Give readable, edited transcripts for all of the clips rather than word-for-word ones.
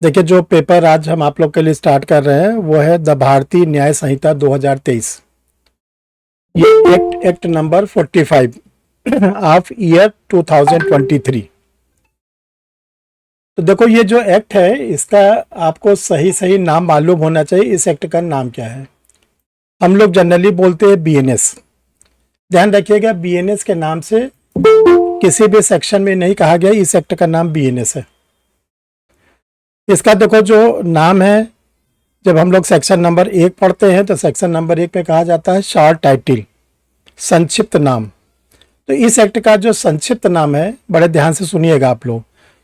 देखिए, जो पेपर आज हम आप लोग के लिए स्टार्ट कर रहे हैं वो है द भारतीय न्याय संहिता 2023। ये एक्ट नंबर 45 ऑफ ईयर 2023। तो देखो, ये जो एक्ट है इसका आपको सही सही नाम मालूम होना चाहिए। इस एक्ट का नाम क्या है? हम लोग जनरली बोलते हैं बीएनएस। ध्यान रखिएगा, बीएनएस के नाम से किसी भी सेक्शन में नहीं कहा गया इस एक्ट का नाम बीएनएस है। इसका देखो जो नाम है, जब हम लोग सेक्शन नंबर 1 पढ़ते हैं तो सेक्शन नंबर 1 में कहा जाता है शॉर्ट टाइटिल, संक्षिप्त नाम। तो इस एक्ट का जो संक्षिप्त नाम है, बड़े ध्यान से सुनिएगा आप लोग,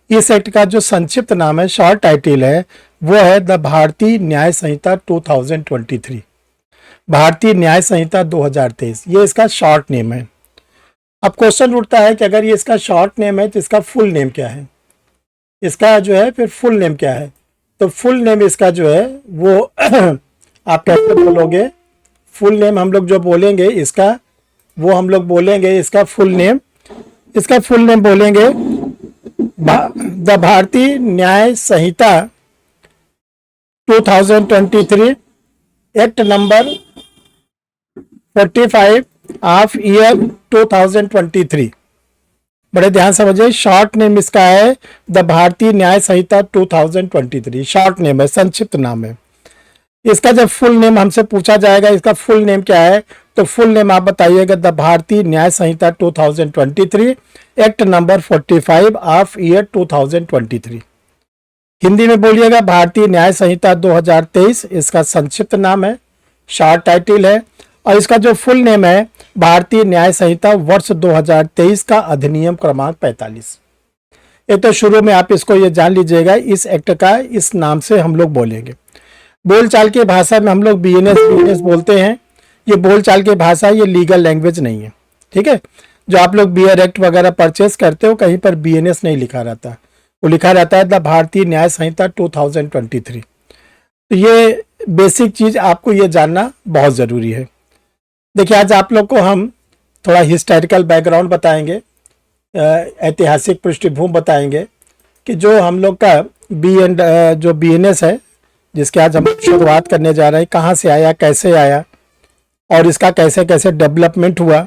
इस एक्ट का जो संक्षिप्त नाम है, शॉर्ट टाइटिल है, वो है द भारतीय न्याय संहिता 2023। भारतीय न्याय संहिता 2023, ये इसका शॉर्ट नेम है। अब क्वेश्चन उठता है कि अगर ये इसका शॉर्ट नेम है तो इसका फुल नेम क्या है? इसका जो है फिर फुल नेम क्या है? तो फुल नेम इसका जो है वो आप कैसे बोलोगे? फुल नेम हम लोग जो बोलेंगे इसका, वो हम लोग बोलेंगे इसका फुल नेम, बोलेंगे द भारतीय न्याय संहिता 2023 एक्ट नंबर 45 ऑफ ईयर 2023। बड़े ध्यान समझिए, शॉर्ट नेम इसका है द भारतीय न्याय संहिता 2023। शॉर्ट नेम है, संक्षिप्त नाम है। इसका जब फुल नेम हमसे पूछा जाएगा इसका फुल नेम क्या है, तो फुल नेम आप बताइएगा द भारतीय न्याय संहिता 2023 act number 45 of year 2023। Hindi में बोलिएगा भारतीय न्याय संहिता 2023, इसका संक्षिप्त नाम है, शॉर्ट टाइटिल है। और इसका जो फुल नेम है भारतीय न्याय संहिता वर्ष 2023 का अधिनियम क्रमांक 45। ये तो शुरू में आप इसको ये जान लीजिएगा, इस एक्ट का इस नाम से हम लोग बोलेंगे। बोलचाल की भाषा में हम लोग बीएनएस बोलते हैं। ये बोलचाल की भाषा, ये लीगल लैंग्वेज नहीं है, ठीक है। जो आप लोग बीआर एक्ट वगैरह परचेस करते हो, कहीं पर बीएनएस नहीं लिखा रहता, वो लिखा रहता है द भारतीय न्याय संहिता 2023। तो ये बेसिक चीज आपको ये जानना बहुत जरूरी है। देखिए, आज आप लोग को हम थोड़ा हिस्टोरिकल बैकग्राउंड बताएंगे, ऐतिहासिक पृष्ठभूमि बताएंगे कि जो हम लोग का जो बीएनएस है, जिसके आज हम शुरुआत करने जा रहे हैं, कहाँ से आया, कैसे आया और इसका कैसे कैसे डेवलपमेंट हुआ।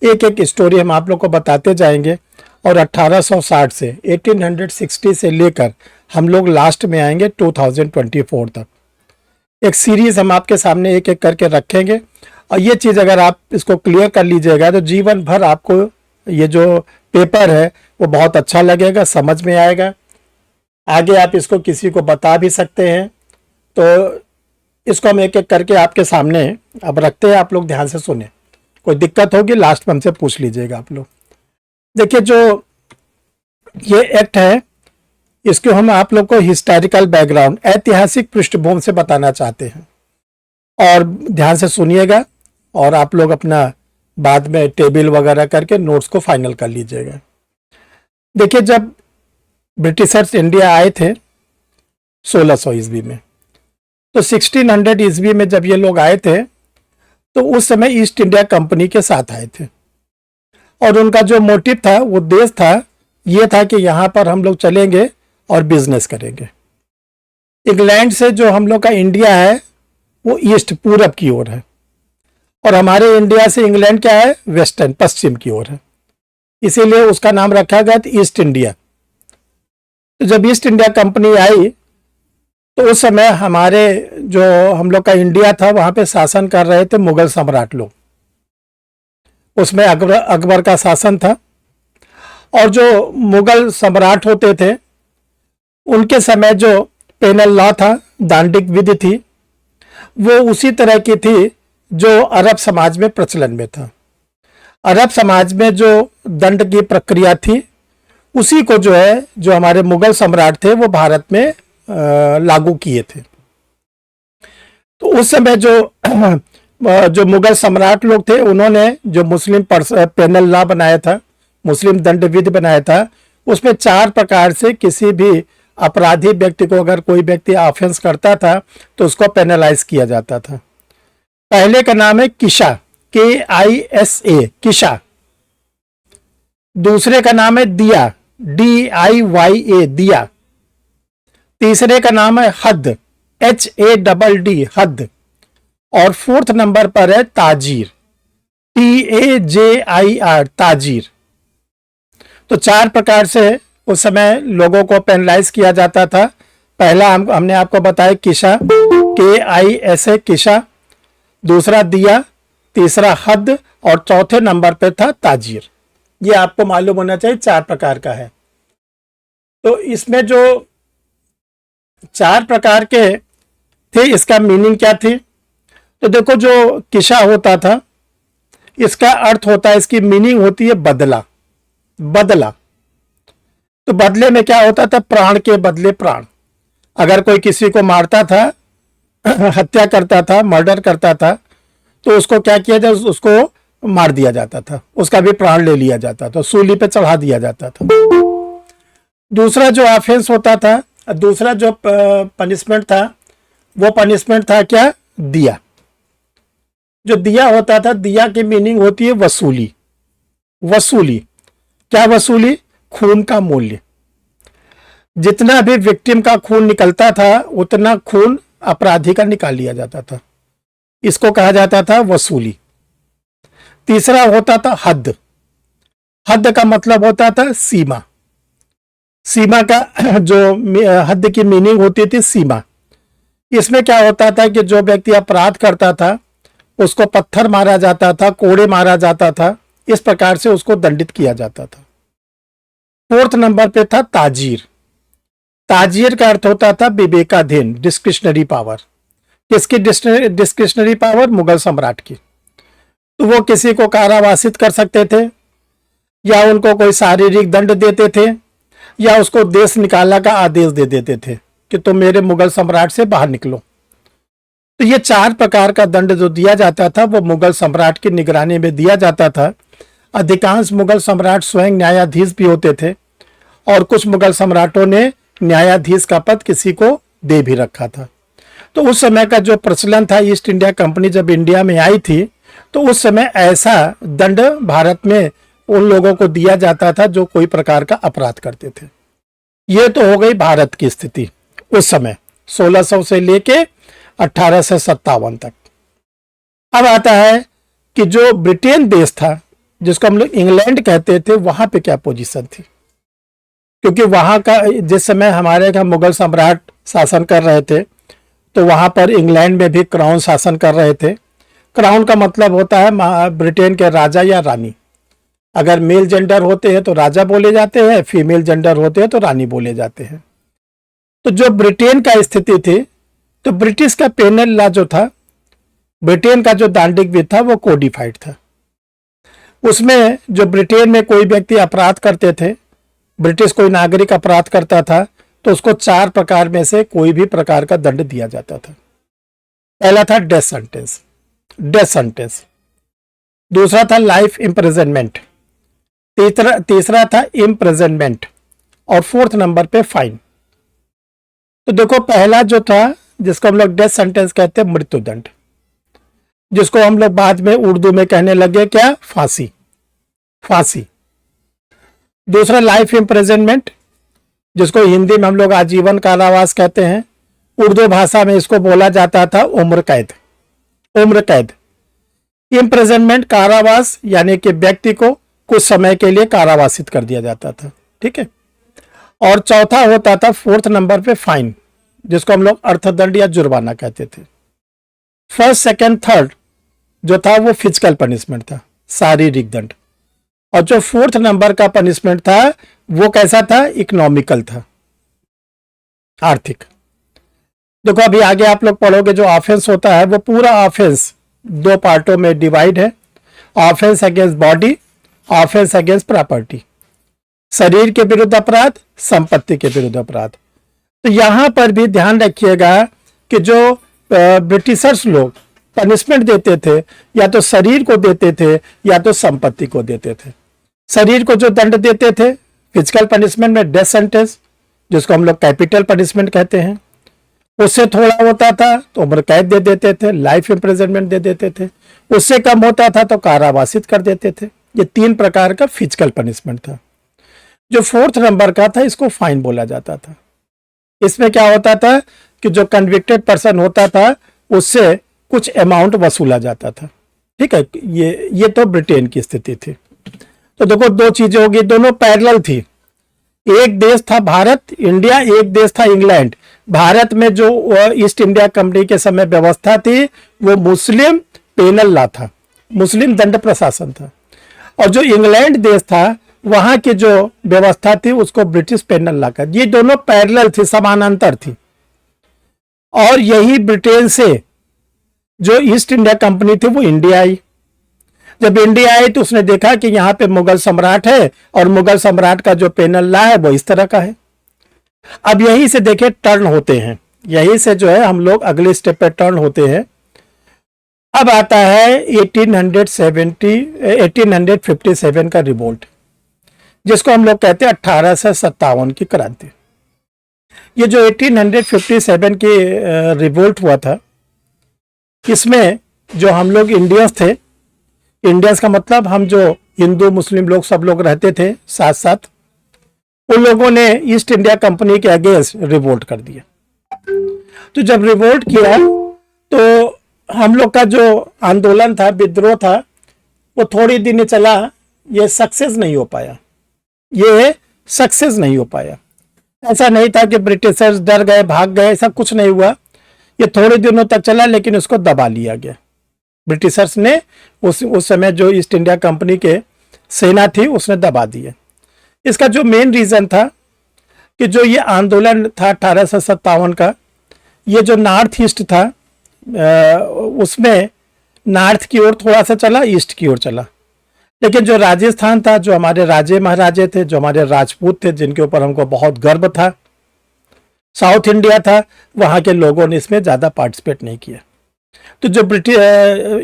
एक एक स्टोरी हम आप लोग को बताते जाएंगे। और 1860 से 1860 से लेकर हम लोग लास्ट में आएंगे 2024 तक। एक सीरीज हम आपके सामने एक एक करके रखेंगे। और ये चीज़ अगर आप इसको क्लियर कर लीजिएगा तो जीवन भर आपको ये जो पेपर है वो बहुत अच्छा लगेगा, समझ में आएगा। आगे आप इसको किसी को बता भी सकते हैं। तो इसको हम एक एक करके आपके सामने अब रखते हैं, आप लोग ध्यान से सुने। कोई दिक्कत होगी लास्ट में हमसे पूछ लीजिएगा आप लोग। देखिए, जो ये एक्ट है इसको हम आप लोग को हिस्टोरिकल बैकग्राउंड, ऐतिहासिक पृष्ठभूमि से बताना चाहते हैं। और ध्यान से सुनिएगा और आप लोग अपना बाद में टेबल वगैरह करके नोट्स को फाइनल कर लीजिएगा। देखिए, जब ब्रिटिशर्स इंडिया आए थे 1600 ईस्वी में, तो 1600 ईस्वी में जब ये लोग आए थे तो उस समय ईस्ट इंडिया कंपनी के साथ आए थे। और उनका जो मोटिव था, उद्देश्य था, ये था कि यहाँ पर हम लोग चलेंगे और बिजनेस करेंगे। इंग्लैंड से जो हम लोग का इंडिया है वो ईस्ट, पूरब की ओर है, और हमारे इंडिया से इंग्लैंड क्या है, वेस्टर्न, पश्चिम की ओर है। इसीलिए उसका नाम रखा गया था ईस्ट इंडिया। तो जब ईस्ट इंडिया कंपनी आई तो उस समय हमारे जो हम लोग का इंडिया था वहां पे शासन कर रहे थे मुगल सम्राट लोग। उसमें अकबर का शासन था। और जो मुगल सम्राट होते थे उनके समय जो पेनल लॉ था, दांडिक विधि थी, वो उसी तरह की थी जो अरब समाज में प्रचलन में था। अरब समाज में जो दंड की प्रक्रिया थी उसी को जो है, जो हमारे मुगल सम्राट थे वो भारत में लागू किए थे। तो उस समय जो मुगल सम्राट लोग थे उन्होंने जो मुस्लिम पेनल लॉ बनाया था, मुस्लिम दंड विधि बनाया था, उसमें 4 प्रकार से किसी भी अपराधी व्यक्ति को, अगर कोई व्यक्ति ऑफेंस करता था तो उसको पेनलाइज किया जाता था। पहले का नाम है किशा, KISA, किशा। दूसरे का नाम है दिया, DIYA, दिया। तीसरे का नाम है हद, HADD, हद। और फोर्थ नंबर पर है ताजीर, TAJIR, ताजीर। तो चार प्रकार से उस समय लोगों को पेनलाइज किया जाता था। पहला हमने आपको बताया किशा, KISA, किशा। दूसरा दिया, तीसरा हद, और चौथे नंबर पे था ताजीर। ये आपको मालूम होना चाहिए, चार प्रकार का है। तो इसमें जो चार प्रकार के थे, इसका मीनिंग क्या थी? तो देखो, जो किशा होता था, इसका अर्थ होता है, इसकी मीनिंग होती है बदला, बदला। तो बदले में क्या होता था? प्राण के बदले प्राण। अगर कोई किसी को मारता था, हत्या करता था, मर्डर करता था, तो उसको क्या किया जाए? उसको मार दिया जाता था, उसका भी प्राण ले लिया जाता था, सूली पे चढ़ा दिया जाता था। दूसरा जो ऑफेंस होता था, दूसरा जो पनिशमेंट था, वो पनिशमेंट था क्या? दिया। जो दिया होता था, दिया की मीनिंग होती है वसूली, वसूली। क्या वसूली? खून का मूल्य। जितना भी विक्टिम का खून निकलता था, उतना खून अपराधी का निकाल लिया जाता था। इसको कहा जाता था वसूली। तीसरा होता था हद। हद का मतलब होता था सीमा। सीमा का जो हद की मीनिंग होती थी सीमा। इसमें क्या होता था कि जो व्यक्ति अपराध करता था, उसको पत्थर मारा जाता था, कोड़े मारा जाता था, इस प्रकार से उसको दंडित किया जाता था। फोर्थ नंबर पे था ताजीर। ताजीर का अर्थ होता था विवेकाधीन, डिस्क्रिशनरी पावर। किसकी डिस्क्रिशनरी पावर? मुगल सम्राट की। तो वो किसी को कारावासित कर सकते थे, या उनको कोई शारीरिक दंड देते थे, या उसको देश निकालने का आदेश दे देते थे कि तुम मेरे मुगल सम्राट से बाहर निकलो। तो ये चार प्रकार का दंड जो दिया जाता था, वो मुगल सम्राट की निगरानी में दिया जाता था। अधिकांश मुगल सम्राट स्वयं न्यायाधीश भी होते थे, और कुछ मुगल सम्राटों ने न्यायाधीश का पद किसी को दे भी रखा था। तो उस समय का जो प्रचलन था, ईस्ट इंडिया कंपनी जब इंडिया में आई थी, तो उस समय ऐसा दंड भारत में उन लोगों को दिया जाता था जो कोई प्रकार का अपराध करते थे। ये तो हो गई भारत की स्थिति उस समय, 1600 से लेके 1857 तक। अब आता है कि जो ब्रिटेन देश था, जिसको हम लोग इंग्लैंड कहते थे, वहां पे क्या पोजीशन थी? क्योंकि वहां का जिस समय हमारे यहाँ मुगल सम्राट शासन कर रहे थे, तो वहां पर इंग्लैंड में भी क्राउन शासन कर रहे थे। क्राउन का मतलब होता है ब्रिटेन के राजा या रानी। अगर मेल जेंडर होते हैं तो राजा बोले जाते हैं, फीमेल जेंडर होते हैं तो रानी बोले जाते हैं। तो जो ब्रिटेन का स्थिति थी, तो ब्रिटिश का पेनल लॉ जो था, ब्रिटेन का जो दांडिक विध था, वो कोडिफाइड था। उसमें जो ब्रिटेन में कोई व्यक्ति अपराध करते थे, ब्रिटिश कोई नागरिक अपराध करता था, तो उसको चार प्रकार में से कोई भी प्रकार का दंड दिया जाता था। पहला था डेथ सेंटेंस, डेथ सेंटेंस। दूसरा था लाइफ इम्प्रिजनमेंट। तीसरा था इम्प्रिजनमेंट। और फोर्थ नंबर पे फाइन। तो देखो, पहला जो था, जिसको हम लोग डेथ सेंटेंस कहते हैं, मृत्युदंड, जिसको हम लोग बाद में उर्दू में कहने लगे क्या? फांसी, फांसी। दूसरा लाइफ इम्प्रिजनमेंट, जिसको हिंदी में हम लोग आजीवन कारावास कहते हैं, उर्दू भाषा में इसको बोला जाता था उम्र कैद, उम्र कैद। इम्प्रिजनमेंट कारावास, यानी कि व्यक्ति को कुछ समय के लिए कारावासित कर दिया जाता था, ठीक है। और चौथा होता था फोर्थ नंबर पे फाइन, जिसको हम लोग अर्थदंड या जुर्माना कहते थे। फर्स्ट, सेकंड, थर्ड जो था वो फिजिकल पनिशमेंट था, शारीरिक दंड। और जो फोर्थ नंबर का पनिशमेंट था, वो कैसा था? इकोनॉमिकल था, आर्थिक। देखो, अभी आगे आप लोग पढ़ोगे, जो ऑफेंस होता है, वो पूरा ऑफेंस दो पार्टों में डिवाइड है। Offence against body, offence against property. शरीर के विरुद्ध अपराध, संपत्ति के विरुद्ध अपराध। तो यहां पर भी ध्यान रखिएगा कि जो ब्रिटिशर्स लोग पनिशमेंट देते थे, या तो शरीर को देते थे या तो संपत्ति को देते थे। शरीर को जो दंड देते थे फिजिकल पनिशमेंट में डेथ सेंटेंस, जिसको हम लोग कैपिटल पनिशमेंट कहते हैं, उससे थोड़ा होता था तो उम्र कैद दे देते थे, लाइफ इम्प्रिजनमेंट दे देते थे। उससे कम होता था तो कारावासित कर देते थे। ये तीन प्रकार का फिजिकल पनिशमेंट था। जो फोर्थ नंबर का था, इसको फाइन बोला जाता था। इसमें क्या होता था कि जो कन्विक्टेड पर्सन होता था उससे कुछ अमाउंट वसूला जाता था। ठीक है, ये तो ब्रिटेन की स्थिति थी। तो देखो दो चीजें होगी, दोनों पैरेलल थी। एक देश था भारत इंडिया, एक देश था इंग्लैंड। भारत में जो ईस्ट इंडिया कंपनी के समय व्यवस्था थी वो मुस्लिम पेनल लॉ था, मुस्लिम दंड प्रशासन था। और जो इंग्लैंड देश था वहां की जो व्यवस्था थी उसको ब्रिटिश पेनल लॉ का। ये दोनों पैरेलल थी, समानांतर थी। और यही ब्रिटेन से जो ईस्ट इंडिया कंपनी थी वो इंडिया आई। जब इंडिया आई तो उसने देखा कि यहाँ पे मुगल सम्राट है और मुगल सम्राट का जो पेनल लॉ है वो इस तरह का है। अब यहीं से देखे टर्न होते हैं, यहीं से जो है हम लोग अगले स्टेप पे टर्न होते हैं। अब आता है 1857 का रिवोल्ट, जिसको हम लोग कहते हैं 1857 की क्रांति। ये जो 1857 की रिवोल्ट हुआ था, इसमें जो हम लोग इंडियंस थे, इंडियंस का मतलब हम जो हिंदू मुस्लिम लोग सब लोग रहते थे साथ साथ, उन लोगों ने ईस्ट इंडिया कंपनी के अगेंस्ट रिवोल्ट कर दिया। तो जब रिवोल्ट किया तो हम लोग का जो आंदोलन था, विद्रोह था, वो थोड़ी दिन चला, ये सक्सेस नहीं हो पाया, ये सक्सेस नहीं हो पाया। ऐसा नहीं था कि ब्रिटिशर्स डर गए भाग गए, ऐसा कुछ नहीं हुआ। ये थोड़े दिनों तक चला लेकिन उसको दबा लिया गया। ब्रिटिशर्स ने उस समय जो ईस्ट इंडिया कंपनी के सेना थी उसने दबा दिया। इसका जो मेन रीजन था कि जो ये आंदोलन था 1857 का, ये जो नॉर्थ ईस्ट था उसमें नॉर्थ की ओर थोड़ा सा चला, ईस्ट की ओर चला। लेकिन जो राजस्थान था, जो हमारे राजे महाराजे थे, जो हमारे राजपूत थे, जिनके ऊपर हमको बहुत गर्व था, साउथ इंडिया था, वहां के लोगों ने इसमें ज्यादा पार्टिसिपेट नहीं किया। तो जो ब्रिटिश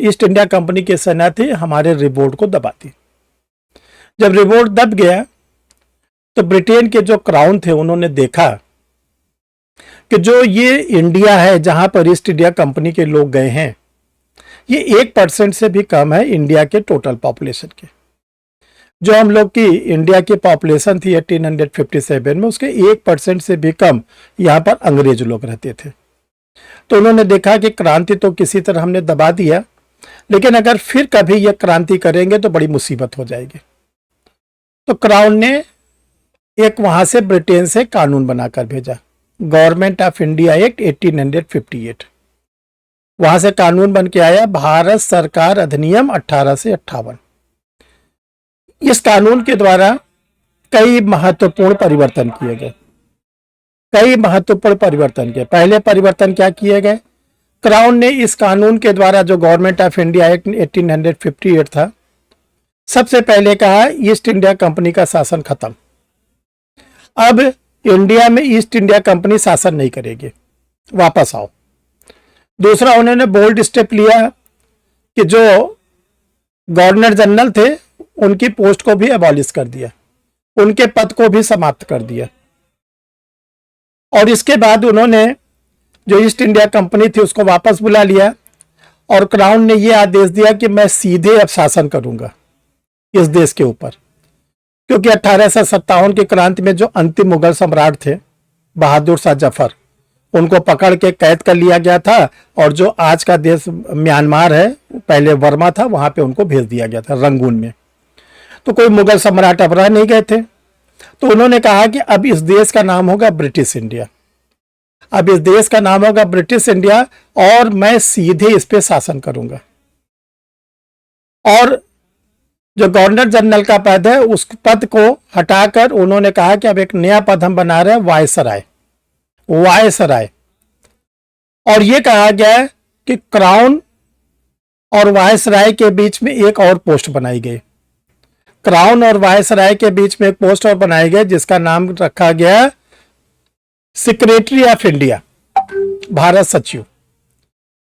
ईस्ट इंडिया कंपनी की सेना थी हमारे रिवोल्ट को दबा दी। जब रिवोल्ट दब गया तो ब्रिटेन के जो क्राउन थे उन्होंने देखा कि जो ये इंडिया है जहां पर ईस्ट इंडिया कंपनी के लोग गए हैं, ये 1% से भी कम है इंडिया के टोटल पॉपुलेशन के। जो हम लोग की इंडिया की पॉपुलेशन थी 1857 में, उसके 1% से भी कम यहाँ पर अंग्रेज लोग रहते थे। तो उन्होंने देखा कि क्रांति तो किसी तरह हमने दबा दिया, लेकिन अगर फिर कभी यह क्रांति करेंगे तो बड़ी मुसीबत हो जाएगी। तो क्राउन ने एक वहां से ब्रिटेन से कानून बनाकर भेजा, गवर्नमेंट ऑफ इंडिया एक्ट 1858। वहां से कानून बन के आया भारत सरकार अधिनियम 1858। इस कानून के द्वारा कई महत्वपूर्ण परिवर्तन किए गए, कई महत्वपूर्ण परिवर्तन किए। पहले परिवर्तन क्या किए गए? क्राउन ने इस कानून के द्वारा, जो गवर्नमेंट ऑफ इंडिया एक्ट 1858 था, सबसे पहले कहा ईस्ट इंडिया कंपनी का शासन खत्म। अब इंडिया में ईस्ट इंडिया कंपनी शासन नहीं करेगी, वापस आओ। दूसरा, उन्होंने बोल्ड स्टेप लिया कि जो गवर्नर जनरल थे उनकी पोस्ट को भी अबॉलिश कर दिया, उनके पद को भी समाप्त कर दिया। और इसके बाद उन्होंने जो ईस्ट इंडिया कंपनी थी उसको वापस बुला लिया और क्राउन ने यह आदेश दिया कि मैं सीधे अब शासन करूंगा इस देश के ऊपर। क्योंकि 1857 की क्रांति में जो अंतिम मुगल सम्राट थे बहादुर शाह जफर, उनको पकड़ के कैद कर लिया गया था और जो आज का देश म्यांमार है, पहले वर्मा था, वहां पे उनको भेज दिया गया था रंगून में। तो कोई मुगल सम्राट अब रह नहीं गए थे। तो उन्होंने कहा कि अब इस देश का नाम होगा ब्रिटिश इंडिया, अब इस देश का नाम होगा ब्रिटिश इंडिया और मैं सीधे इस पे शासन करूंगा। और जो गवर्नर जनरल का पद है उस पद को हटाकर उन्होंने कहा कि अब एक नया पद हम बना रहे हैं, वायसराय, वायसराय। और यह कहा गया है कि क्राउन और वायसराय के बीच में एक और पोस्ट बनाई गई, क्राउन और वायसराय के बीच में एक पोस्ट और बनाई गई जिसका नाम रखा गया सेक्रेटरी ऑफ इंडिया, भारत सचिव।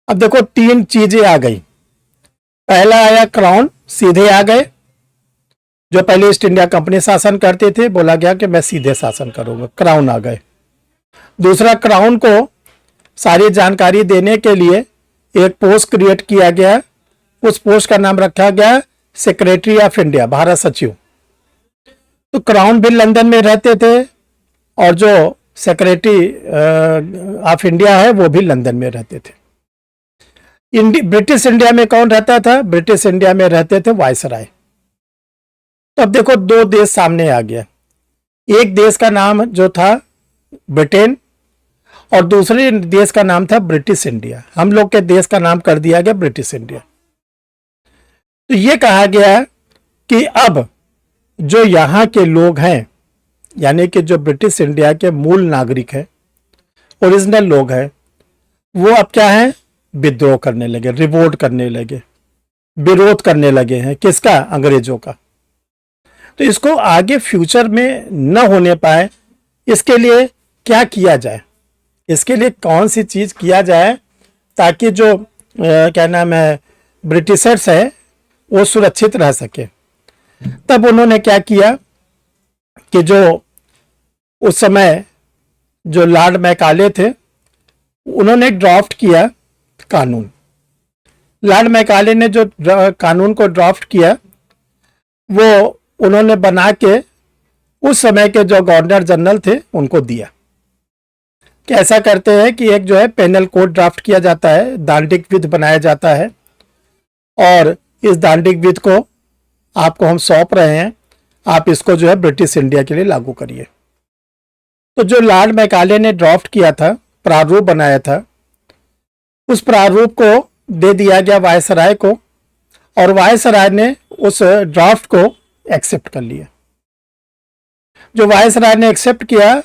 अब देखो तीन चीजें आ गई। पहला आया क्राउन, सीधे आ गए, जो पहले ईस्ट इंडिया कंपनी शासन करते थे, बोला गया कि मैं सीधे शासन करूंगा, क्राउन आ गए। दूसरा, क्राउन को सारी जानकारी देने के लिए एक पोस्ट क्रिएट किया गया, उस पोस्ट का नाम रखा गया सेक्रेटरी ऑफ इंडिया, भारत सचिव। तो क्राउन भी लंदन में रहते थे और जो सेक्रेटरी ऑफ इंडिया है, वो भी लंदन में रहते थे। ब्रिटिश इंडिया में कौन रहता था? ब्रिटिश इंडिया में रहते थे वायसराय। तो अब देखो दो देश सामने आ गया। एक देश का नाम जो था ब्रिटेन और दूसरे देश का नाम था ब्रिटिश इंडिया। हम लोग के देश का नाम कर दिया गया ब्रिटिश इंडिया। तो ये कहा गया कि अब जो यहाँ के लोग हैं, यानी कि जो ब्रिटिश इंडिया के मूल नागरिक हैं, ओरिजिनल लोग हैं, वो अब क्या है? विद्रोह करने लगे, रिवोल्ट करने लगे, विरोध करने लगे हैं। किसका? अंग्रेजों का। तो इसको आगे फ्यूचर में न होने पाए, इसके लिए क्या किया जाए? इसके लिए कौन सी चीज किया जाए ताकि जो क्या नाम है ब्रिटिशर्स है वो सुरक्षित रह सके? तब उन्होंने क्या किया कि जो उस समय जो लॉर्ड मैकाले थे, उन्होंने ड्राफ्ट किया कानून। लॉर्ड मैकाले ने जो कानून को ड्राफ्ट किया, वो उन्होंने बना के उस समय के जो गवर्नर जनरल थे उनको दिया। कि ऐसा करते हैं कि एक जो है पेनल कोड ड्राफ्ट किया जाता है, दांडिक विध बनाया जाता है, और इस दांडिक विध को आपको हम सौंप रहे हैं, आप इसको जो है ब्रिटिश इंडिया के लिए लागू करिए। तो जो लॉर्ड मैकाले ने ड्राफ्ट किया था, प्रारूप बनाया था, उस प्रारूप को दे दिया गया वायसराय को, और वायसराय ने उस ड्राफ्ट को एक्सेप्ट कर लिया। जो वायसराय ने एक्सेप्ट किया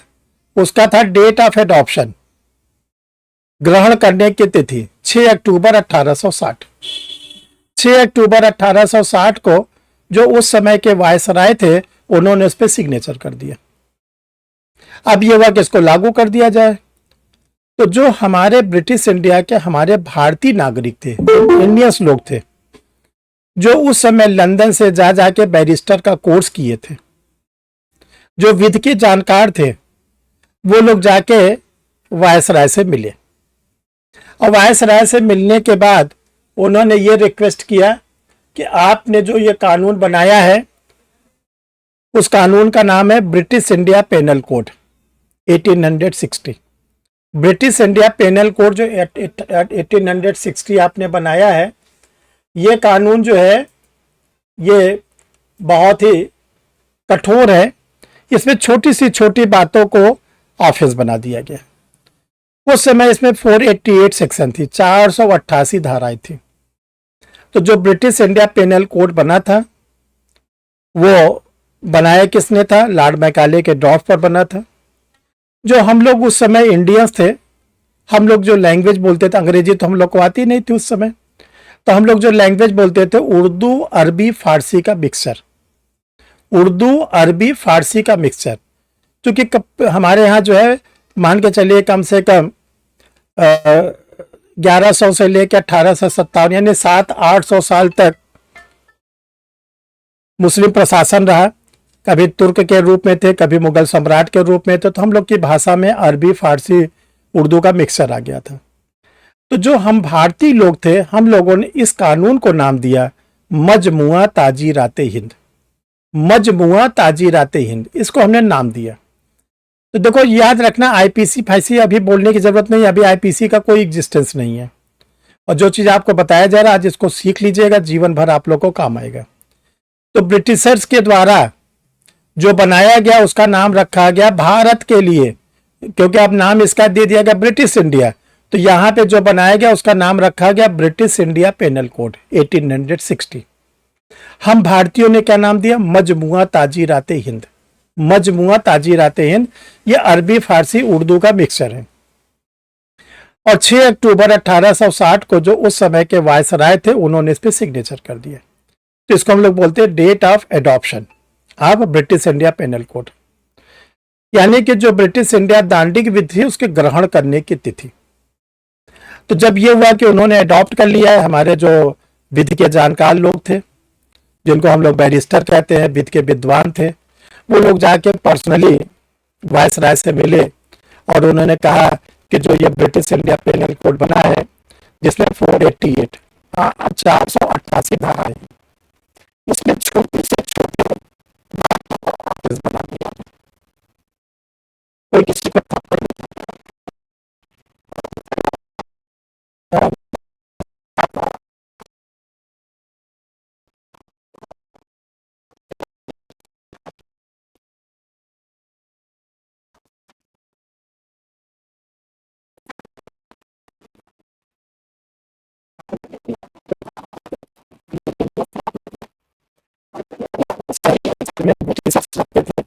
उसका था डेट ऑफ एडॉप्शन, ग्रहण करने की तिथि 6 अक्टूबर 1860। 6 अक्टूबर 1860 को जो उस समय के वायसराय थे उन्होंने उस पर सिग्नेचर कर दिया। अब ये हुआ कि इसको लागू कर दिया जाए। तो जो हमारे ब्रिटिश इंडिया के हमारे भारतीय नागरिक थे, इंडियंस लोग थे, जो उस समय लंदन से जा जाके बैरिस्टर का कोर्स किए थे, जो विधि के जानकार थे, वो लोग जाके वायसराय से मिले, और वायसराय से मिलने के बाद उन्होंने ये रिक्वेस्ट किया कि आपने जो ये कानून बनाया है, उस कानून का नाम है British India penal code 1860। British India penal code जो 1860 आपने बनाया है, ये कानून जो है ये बहुत ही कठोर है। इसमें छोटी सी छोटी बातों को ऑफेंस बना दिया गया। उस समय इसमें 488 सेक्शन थी, 488 धाराएं थी। तो जो ब्रिटिश इंडिया पेनल कोड बना था, वो बनाया किसने था? लॉर्ड मैकाले के ड्राफ्ट पर बना था। जो हम लोग उस समय इंडियंस थे, हम लोग जो लैंग्वेज बोलते थे, अंग्रेजी तो हम लोग को आती नहीं थी उस समय, तो हम लोग जो लैंग्वेज बोलते थे उर्दू अरबी फारसी का मिक्सचर, उर्दू अरबी फारसी का मिक्सचर। क्योंकि हमारे यहाँ जो है मान के चलिए कम से कम 1100 से लेकर 1857 यानी 700-800 साल तक मुस्लिम प्रशासन रहा। कभी तुर्क के रूप में थे, कभी मुगल सम्राट के रूप में थे, तो हम लोग की भाषा में अरबी फारसी उर्दू का मिक्सचर आ गया था। तो जो हम भारतीय लोग थे, हम लोगों ने इस कानून को नाम दिया मजमुआ ताजीराते हिंद। मजमुआ ताजीराते हिंद, इसको हमने नाम दिया। तो देखो याद रखना, आईपीसी फाइसी अभी बोलने की जरूरत नहीं, अभी आईपीसी का कोई एग्जिस्टेंस नहीं है। और जो चीज आपको बताया जा रहा है आज इसको सीख लीजिएगा, जीवन भर आप लोग को काम आएगा। तो ब्रिटिशर्स के द्वारा जो बनाया गया उसका नाम रखा गया भारत के लिए, क्योंकि अब नाम इसका दे दिया गया ब्रिटिश इंडिया। तो यहां पे जो बनाया गया उसका नाम रखा गया ब्रिटिश इंडिया पेनल कोड 1860। हम भारतीयों ने क्या नाम दिया? मजमुआ ताजीराते हिंद। मजमुआ ताजीराते हिंद ये अरबी फारसी उर्दू का मिक्सचर है। और 6 अक्टूबर 1860 को जो उस समय के वायसराय थे उन्होंने इस पे सिग्नेचर कर दिया। तो इसको हम लोग बोलते हैं date of adoption of British India penal code, यानी कि जो ब्रिटिश इंडिया दांडिक विधि थी उसके ग्रहण करने की तिथि। तो जब ये हुआ कि उन्होंने अडॉप्ट कर लिया है, हमारे जो विधि के जानकार लोग थे, जिनको हम लोग बैरिस्टर कहते हैं, विधि के विद्वान थे, वो लोग जाके पर्सनली वायसराय से मिले और उन्होंने कहा कि जो ये ब्रिटिश इंडिया पेनल कोड बना है जिसमें 488 488 धारा है, इसमें छोटे से छोटे बातों को ऑफेंस बना दिया। कोई किसी को थप्पड़ में ब्रिटिश रखते थे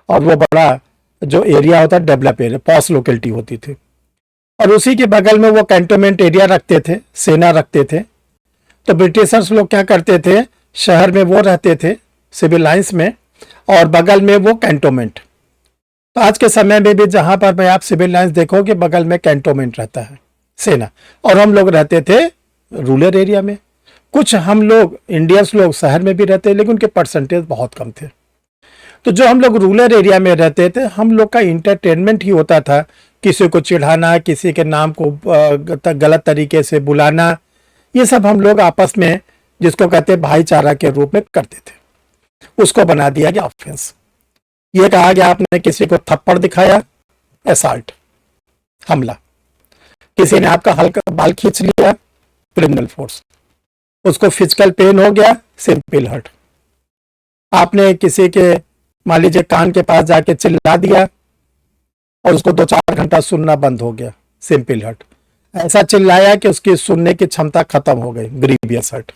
और वो बड़ा जो एरिया होता है डेवलप एरिया पॉस लोकेलिटी होती थी और उसी के बगल में वो कैंटोनमेंट एरिया रखते थे, सेना रखते थे। तो ब्रिटिशर्स लोग क्या करते थे, शहर में वो रहते थे सिविल लाइंस में और बगल में वो कैंटोनमेंट। तो आज के समय में भी जहां पर मैं आप सिविल लाइंस देखोगे बगल में कैंटोनमेंट रहता है सेना, और हम लोग रहते थे रूरल एरिया में। कुछ हम लोग इंडियंस लोग शहर में भी रहते लेकिन उनके परसेंटेज बहुत कम थे। तो जो हम लोग रूरल एरिया में रहते थे हम लोग का इंटरटेनमेंट ही होता था, किसी को चिढ़ाना, किसी के नाम को गलत तरीके से बुलाना, ये सब हम लोग आपस में जिसको कहते हैं भाईचारा के रूप में करते थे। उसको बना दिया गया ऑफेंस। ये कहा गया आपने किसी को थप्पड़ दिखाया, असॉल्ट, हमला। किसी ने आपका हल्का बाल खींच लिया, क्रिमिनल फोर्स। उसको फिजिकल पेन हो गया, सिंपल हर्ट। आपने किसी के मान लीजिए कान के पास जाके चिल्ला दिया और उसको 2-4 घंटा सुनना बंद हो गया, सिंपल हर्ट। ऐसा चिल्लाया कि उसकी सुनने की क्षमता खत्म हो गई, ग्रीवियस हर्ट।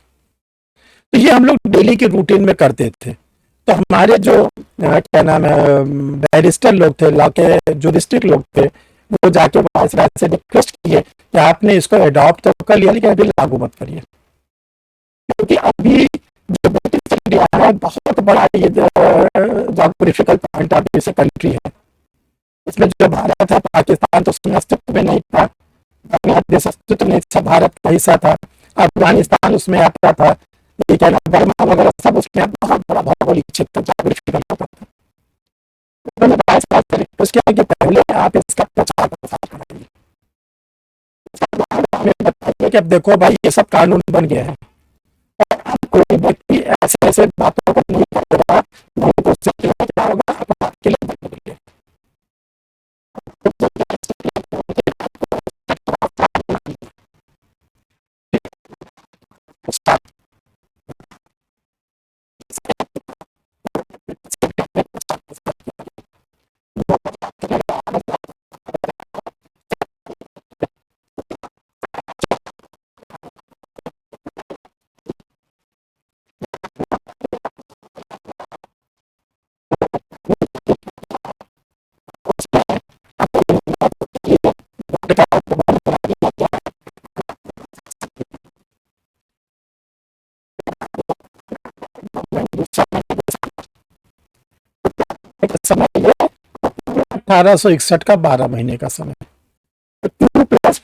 तो ये हम लोग डेली के रूटीन में करते थे। तो हमारे जो क्या नाम है बैरिस्टर लोग थे, लॉ के जुरिस्टिक लोग थे, वो जाके वाइसराय से रिक्वेस्ट किए कि आपने इसको अडॉप्ट तो कर लिया लेकिन अभी लागू मत करिए, क्योंकि अभी जो ब्रिटिश इंडिया है बहुत बड़ा ये जोग्राफिकल पॉइंट ऑफ व्यू से कंट्री है। इसमें जो भारत है, पाकिस्तान तो उसमें अस्तित्व में नहीं था, बांग्लादेश अस्तित्व नहीं था, भारत का हिस्सा था, अफगानिस्तान उसमें आता था, ये क्या नाम बर्मा वगैरह सब उसमें बहुत बड़ा भौगोलिक क्षेत्र जोग्राफिकल होता था। उन्होंने वाइसराय से रिक्वेस्ट किया कि पहले आप इसका प्रचार प्रसार कराइए, हमें बताइए कि अब देखो भाई ये सब कानून बन गए हैं और अब कोई व्यक्ति ऐसे ऐसे बातों को नहीं करेगा, नहीं तो उससे क्या होगा, आप आपके लिए बदलेंगे। समय 1861 का 12 महीने का समय, 14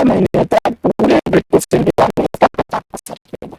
महीने तक पूरे ब्रिटिश इंडिया में इसका प्रचार प्रसार किया।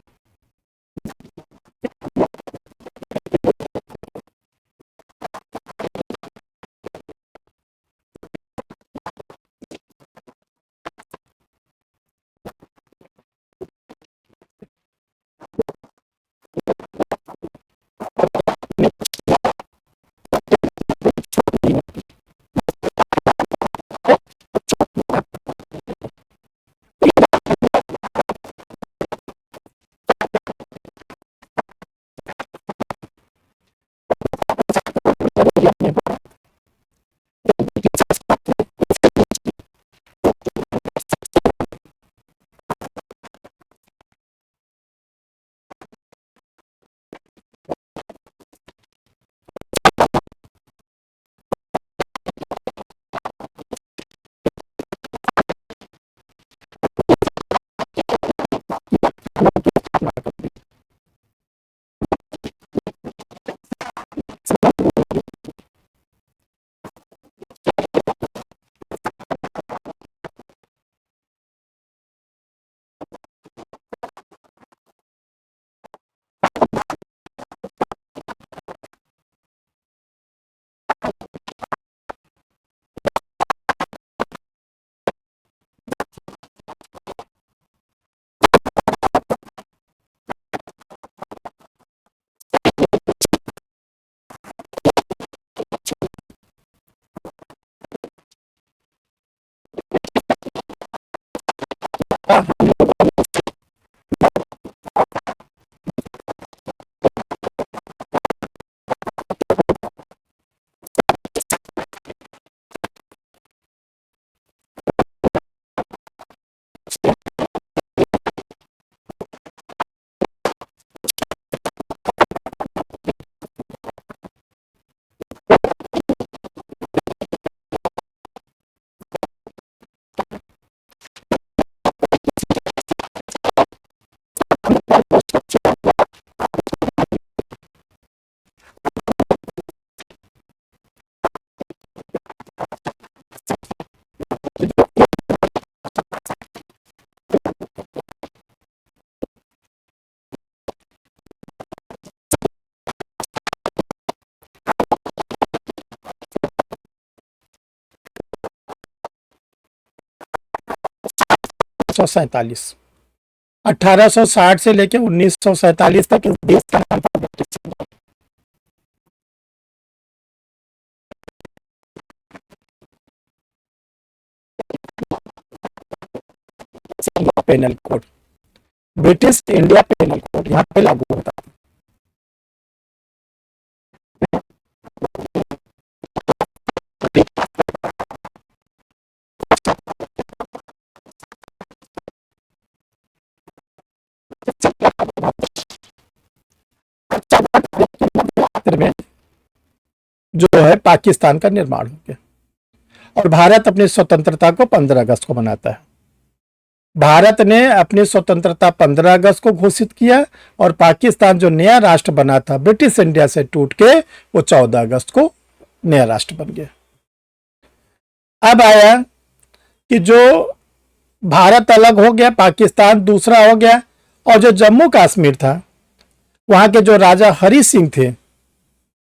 1847। 1860 से लेकर 1947 तक इस देश का नाम था British penal code. British India penal code यहाँ पे लागू होता में जो है पाकिस्तान का निर्माण हो गया और भारत अपनी स्वतंत्रता को 15 अगस्त को मनाता है। भारत ने अपनी स्वतंत्रता 15 अगस्त को घोषित किया और पाकिस्तान जो नया राष्ट्र बना था ब्रिटिश इंडिया से टूट के वो 14 अगस्त को नया राष्ट्र बन गया। अब आया कि जो भारत अलग हो गया, पाकिस्तान दूसरा हो गया और जो जम्मू कश्मीर था वहां के जो राजा हरि सिंह थे,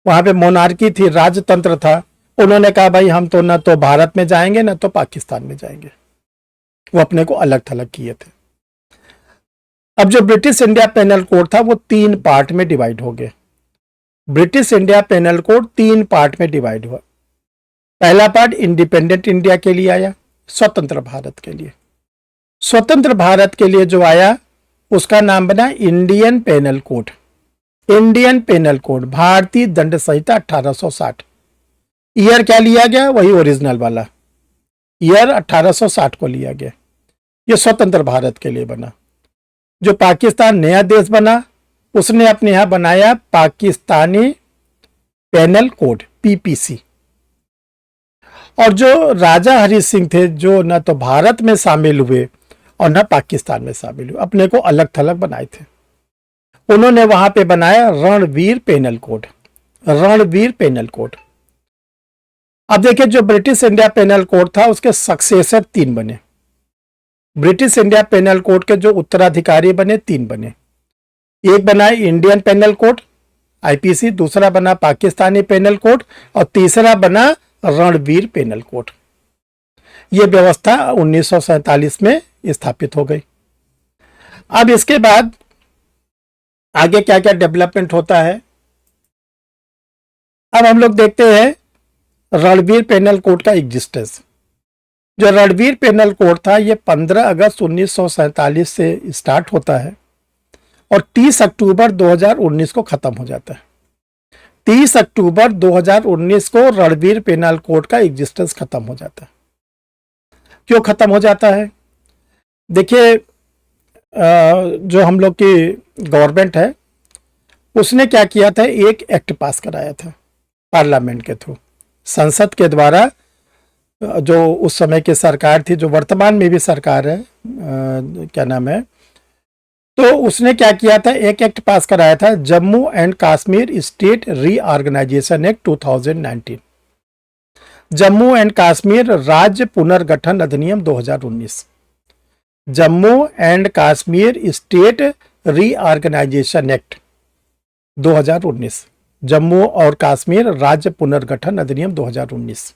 वहां पे मोनार्की थी, राजतंत्र था, उन्होंने कहा भाई हम तो ना तो भारत में जाएंगे ना तो पाकिस्तान में जाएंगे। वो अपने को अलग थलग किए थे। अब जो ब्रिटिश इंडिया पेनल कोड था वो 3 पार्ट में डिवाइड हो गए। British India penal code 3 part में डिवाइड हुआ। पहला पार्ट इंडिपेंडेंट इंडिया के लिए आया, स्वतंत्र भारत के लिए। स्वतंत्र भारत के लिए जो आया उसका नाम बना Indian penal code. Indian penal code, भारतीय दंड संहिता 1860। ईयर क्या लिया गया? वही ओरिजिनल वाला ईयर 1860 को लिया गया। ये स्वतंत्र भारत के लिए बना। जो पाकिस्तान नया देश बना उसने अपने यहां बनाया पाकिस्तानी पेनल कोड, पीपीसी। और जो राजा हरि सिंह थे जो न तो भारत में शामिल हुए और न पाकिस्तान में शामिल हुए, अपने को अलग थलग बनाए थे। उन्होंने वहां पे बनाया Ranbir penal code. Ranbir penal code. अब देखिए जो ब्रिटिश इंडिया पेनल कोड था उसके सक्सेसर 3 बने। ब्रिटिश इंडिया पेनल कोड के जो उत्तराधिकारी बने 3 बने। एक बना इंडियन पेनल कोड आईपीसी, दूसरा बना पाकिस्तानी पेनल कोड और तीसरा बना रणवीर पेनल कोड। यह व्यवस्था 1947 में स्थापित हो गई। अब इसके बाद आगे क्या क्या डेवलपमेंट होता है अब हम लोग देखते हैं। रणवीर पेनल कोड का एग्जिस्टेंस, जो रणवीर पेनल कोड था ये 15 अगस्त 1947 से स्टार्ट होता है और 30 अक्टूबर 2019 को खत्म हो जाता है। 30 अक्टूबर 2019 को रणवीर पेनल कोड का एग्जिस्टेंस खत्म हो जाता है। क्यों खत्म हो जाता है? देखिए जो हम लोग की गवर्नमेंट है उसने क्या किया था, एक एक्ट पास कराया था पार्लियामेंट के थ्रू, संसद के द्वारा। जो उस समय की सरकार थी, जो वर्तमान में भी सरकार है, क्या नाम है, तो उसने क्या किया था, एक एक्ट पास कराया था, Jammu and Kashmir state reorganisation act 2019। Jammu and Kashmir राज्य पुनर्गठन अधिनियम 2019। Jammu and Kashmir state reorganisation act 2019। Jammu और कश्मीर राज्य पुनर्गठन अधिनियम 2019।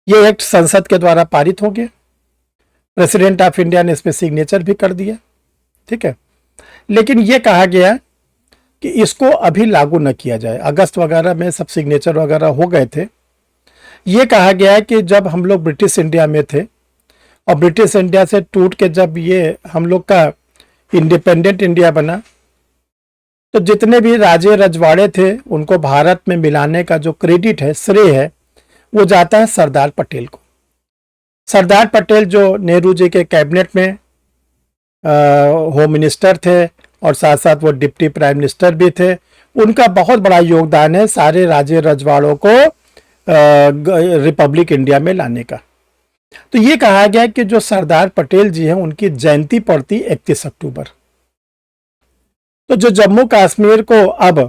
ये एक्ट संसद के द्वारा पारित हो गया। प्रेसिडेंट ऑफ इंडिया ने इस पर सिग्नेचर भी कर दिया, ठीक है। लेकिन ये कहा गया कि इसको अभी लागू न किया जाए। अगस्त वगैरह में सब सिग्नेचर वगैरह हो गए थे। ये कहा गया है कि जब हम लोग ब्रिटिश इंडिया में थे और ब्रिटिश इंडिया से टूट के जब ये हम लोग का इंडिपेंडेंट इंडिया बना, तो जितने भी राजे रजवाड़े थे उनको भारत में मिलाने का जो क्रेडिट है, श्रेय है, वो जाता है सरदार पटेल को। सरदार पटेल जो नेहरू जी के कैबिनेट में होम मिनिस्टर थे और साथ साथ वो डिप्टी प्राइम मिनिस्टर भी थे, उनका बहुत बड़ा योगदान है सारे राजे रजवाड़ों को रिपब्लिक इंडिया में लाने का। तो ये कहा गया कि जो सरदार पटेल जी हैं उनकी जयंती पड़ती 31 अक्टूबर। तो जो जम्मू कश्मीर को अब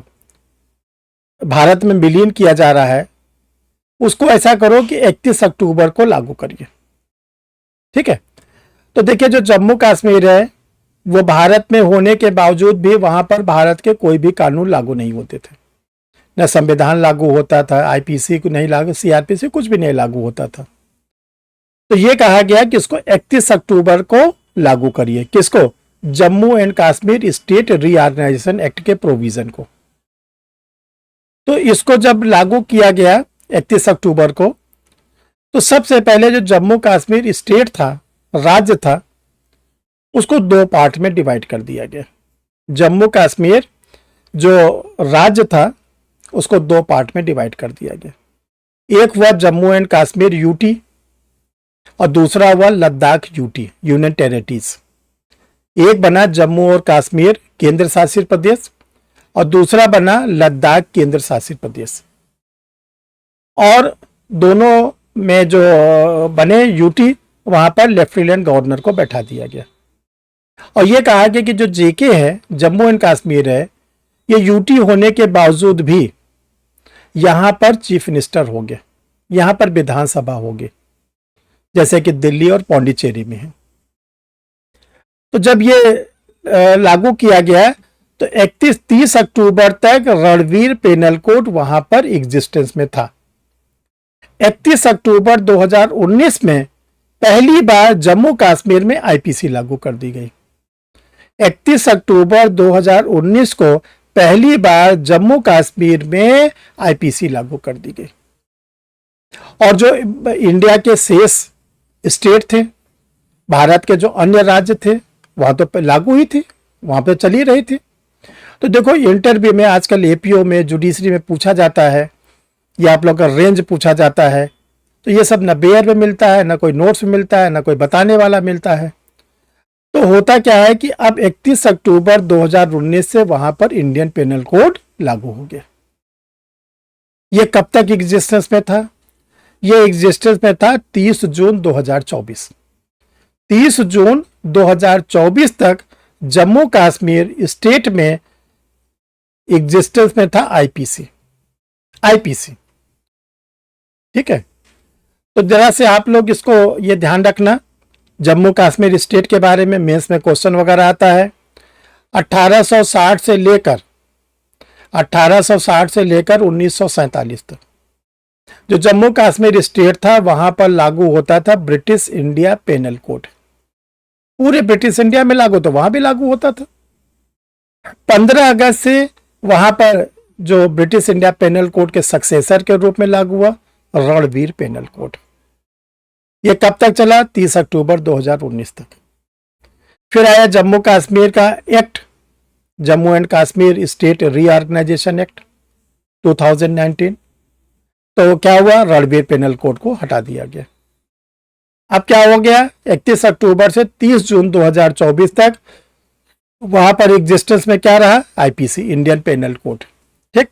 भारत में विलीन किया जा रहा है उसको ऐसा करो कि 31 अक्टूबर को लागू करिए, ठीक है। तो देखिए जो जम्मू कश्मीर है वो भारत में होने के बावजूद भी वहां पर भारत के कोई भी कानून लागू नहीं होते थे। न संविधान लागू होता था, आईपीसी को नहीं लागू, सीआरपीसी कुछ भी नहीं लागू होता था। तो ये कहा गया कि इसको 31 अक्टूबर को लागू करिए। किसको? Jammu and Kashmir state reorganisation act के प्रोविजन को। तो इसको जब लागू किया गया 31 अक्टूबर को, तो सबसे पहले जो जम्मू कश्मीर स्टेट था, राज्य था, उसको दो पार्ट में डिवाइड कर दिया गया। जम्मू कश्मीर जो राज्य था उसको दो पार्ट में डिवाइड कर दिया गया। एक हुआ जम्मू एंड कश्मीर यूटी और दूसरा हुआ लद्दाख यूटी, यूनियन टेरिटरीज। एक बना जम्मू और कश्मीर केंद्र शासित प्रदेश और दूसरा बना लद्दाख केंद्र शासित प्रदेश। और दोनों में जो बने यूटी, वहां पर लेफ्टिनेंट गवर्नर को बैठा दिया गया। और यह कहा गया कि जो जेके है, जम्मू एंड कश्मीर है, ये यूटी होने के बावजूद भी यहां पर चीफ मिनिस्टर होंगे, यहां पर विधानसभा होगी, जैसे कि दिल्ली और पौंडीचेरी में है। तो जब ये लागू किया गया तो 30 अक्टूबर तक रणवीर पेनल कोड वहां पर एग्जिस्टेंस में था। 31 अक्टूबर 2019 में पहली बार जम्मू कश्मीर में आईपीसी लागू कर दी गई। 31 अक्टूबर 2019 को पहली बार जम्मू कश्मीर में आईपीसी लागू कर दी गई। और जो इंडिया के शेष स्टेट थे, भारत के जो अन्य राज्य थे, वहां तो लागू ही थी, वहां पे चली रही थी। तो देखो, इंटरव्यू में आजकल एपीओ में, जुडिशरी में पूछा जाता है, या आप लोग का रेंज पूछा जाता है, तो ये सब न बेयर में मिलता है, ना कोई नोट्स में मिलता है, ना कोई बताने वाला मिलता है। तो होता क्या है कि अब 31 अक्टूबर 2019 से वहां पर इंडियन पेनल कोड लागू हो गया। ये कब तक एग्जिस्टेंस में था? ये एग्जिस्टेंस में था 30 जून 2024। 30 जून 2024 तक जम्मू कश्मीर स्टेट में एग्जिस्टेंस में था आईपीसी। ठीक है, तो जरा से आप लोग इसको ये ध्यान रखना। जम्मू कश्मीर स्टेट के बारे में मेंस में क्वेश्चन वगैरह आता है। 1860 से लेकर 1947 तक जो जम्मू कश्मीर स्टेट था, वहां पर लागू होता था ब्रिटिश इंडिया पेनल कोड। पूरे ब्रिटिश इंडिया में लागू, तो वहां भी लागू होता था। 15 अगस्त से वहां पर जो ब्रिटिश इंडिया पेनल कोड के सक्सेसर के रूप में लागू हुआ रणवीर पेनल कोड। यह कब तक चला? 30 अक्टूबर 2019 तक। फिर आया जम्मू कश्मीर का act, Jammu and Kashmir state reorganisation act 2019। तो क्या हुआ? रणवीर पेनल कोड को हटा दिया गया। अब क्या हो गया? 31 अक्टूबर से 30 जून 2024 तक वहां पर एग्जिस्टेंस में क्या रहा? IPC, Indian penal code. ठीक,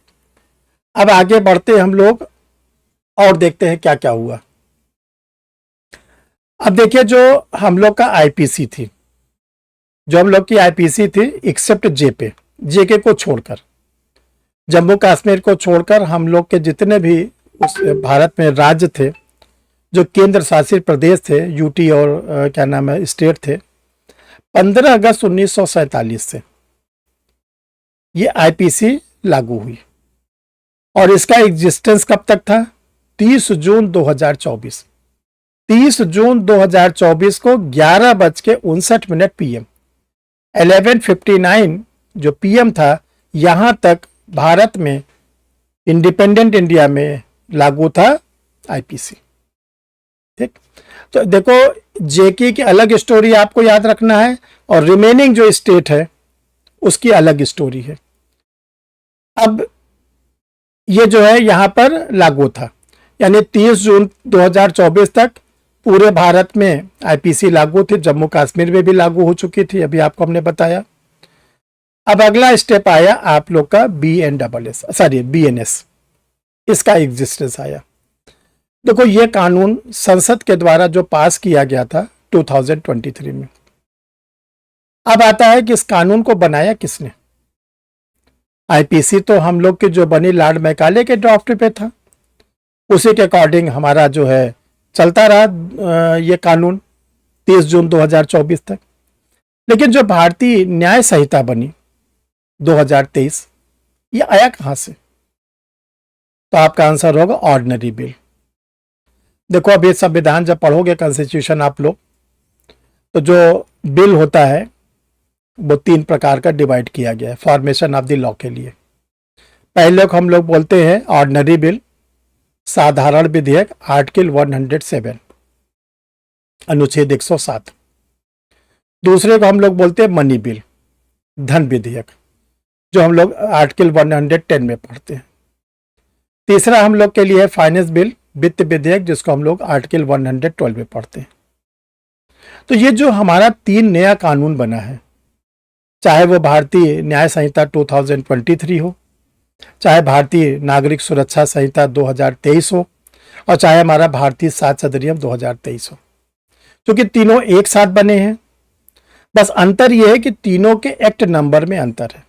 अब आगे बढ़ते हम लोग और देखते हैं क्या क्या हुआ। अब देखिए, जो हम लोग का आईपीसी थी, जो हम लोग की आईपीसी थी, एक्सेप्ट जेके को छोड़कर, जम्मू कश्मीर को छोड़कर हम लोग के जितने भी उस भारत में राज्य थे, जो केंद्र शासित प्रदेश थे, यूटी और क्या नाम है, स्टेट थे, 15 अगस्त 1947 से ये आईपीसी लागू हुई। और इसका एग्जिस्टेंस कब तक था? 30 जून 2024। 30 जून 2024 को 11:59 पीएम, 11:59 जो पीएम था, यहां तक भारत में इंडिपेंडेंट इंडिया में लागू था आईपीसी। ठीक, तो देखो, जेके की अलग स्टोरी आपको याद रखना है और रिमेनिंग जो स्टेट है उसकी अलग स्टोरी है। अब ये जो है यहां पर लागू था, यानी 30 जून 2024 तक पूरे भारत में आईपीसी लागू थी, जम्मू कश्मीर में भी लागू हो चुकी थी, अभी आपको हमने बताया। अब अगला स्टेप आया आप लोग का बीएनएस, इसका एग्जिस्टेंस आया। देखो, ये कानून संसद के द्वारा जो पास किया गया था 2023 में। अब आता है कि इस कानून को बनाया किसने? आईपीसी तो हम लोग की जो बनी लॉर्ड मैकाले के ड्राफ्ट पे था, उसी के अकॉर्डिंग हमारा जो है चलता रहा ये कानून 30 जून 2024 तक। लेकिन जो भारतीय न्याय संहिता बनी 2023, ये आया कहां से? तो आपका आंसर होगा ऑर्डिनरी बिल। देखो अभी संविधान जब पढ़ोगे कॉन्स्टिट्यूशन आप लोग, तो जो बिल होता है वो 3 प्रकार का डिवाइड किया गया है फॉर्मेशन ऑफ द लॉ के लिए। पहले को हम लोग बोलते हैं ऑर्डिनरी बिल, साधारण विधेयक, आर्टिकल 107 अनुच्छेद 107। दूसरे को हम लोग बोलते हैं मनी बिल, धन विधेयक, जो हम लोग आर्टिकल 110 में पढ़ते हैं। तीसरा हम लोग के लिए है फाइनेंस बिल, वित्त विधेयक, जिसको हम लोग आर्टिकल 112 में पढ़ते हैं। तो ये जो हमारा 3 नया कानून बना है, चाहे वो भारतीय न्याय संहिता 2023 हो, चाहे भारतीय नागरिक सुरक्षा संहिता 2023 हो, और चाहे हमारा भारतीय साक्ष्य अधिनियम 2023 हो, क्योंकि तीनों एक साथ बने हैं। बस अंतर यह है कि तीनों के एक्ट नंबर में अंतर है।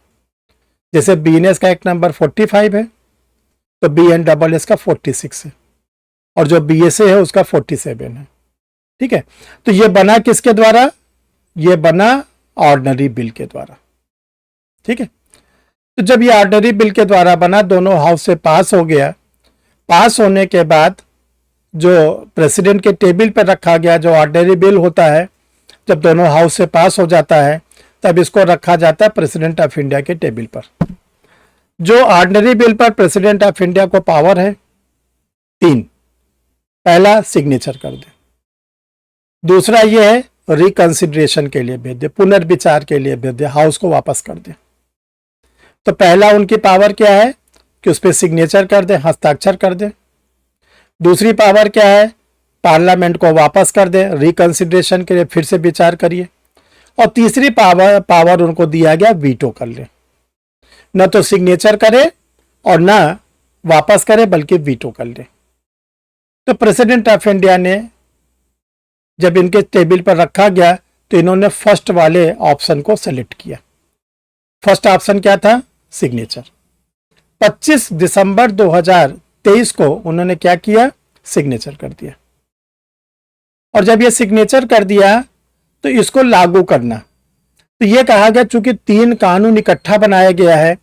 जैसे बीएनएस का एक्ट नंबर 45 है, तो बीएनडब्ल्यूएस का 46 है, और जो बीएसए है उसका 47 है। ठीक है, तो ये बना किसके द्वारा? ये बना ऑर्डिनरी बिल के द्वारा। ठीक है, तो जब ये ऑर्डिनरी बिल के द्वारा बना, दोनों हाउस से पास हो गया। पास होने के बाद जो प्रेसिडेंट के टेबल पर रखा गया, जो ऑर्डिनरी बिल होता है, जब दोनों हाउस से पास हो जाता है तब इसको रखा जाता है प्रेसिडेंट ऑफ इंडिया के टेबल पर। जो ऑर्डिनरी बिल पर प्रेसिडेंट ऑफ इंडिया को पावर है 3। पहला, सिग्नेचर कर दे। दूसरा ये है रिकंसिडरेशन के लिए भेज दे, पुनर्विचार के लिए भेज दे, हाउस को वापस कर दे। तो पहला उनकी पावर क्या है कि उस पर सिग्नेचर कर दे, हस्ताक्षर कर दे। दूसरी पावर क्या है? पार्लियामेंट को वापस कर दे, रिकंसिडरेशन के लिए फिर से विचार करिए। और तीसरी पावर उनको दिया गया वीटो कर ले, न तो सिग्नेचर करे और न वापस करे, बल्कि वीटो कर ले। तो प्रेसिडेंट ऑफ इंडिया ने जब इनके टेबल पर रखा गया तो इन्होंने फर्स्ट वाले ऑप्शन को सेलेक्ट किया। फर्स्ट ऑप्शन क्या था? सिग्नेचर। 25 दिसंबर 2023 को उन्होंने क्या किया? सिग्नेचर कर दिया। और जब ये सिग्नेचर कर दिया तो इसको लागू करना, तो ये कहा गया चूंकि 3 कानून इकट्ठा बनाया गया है,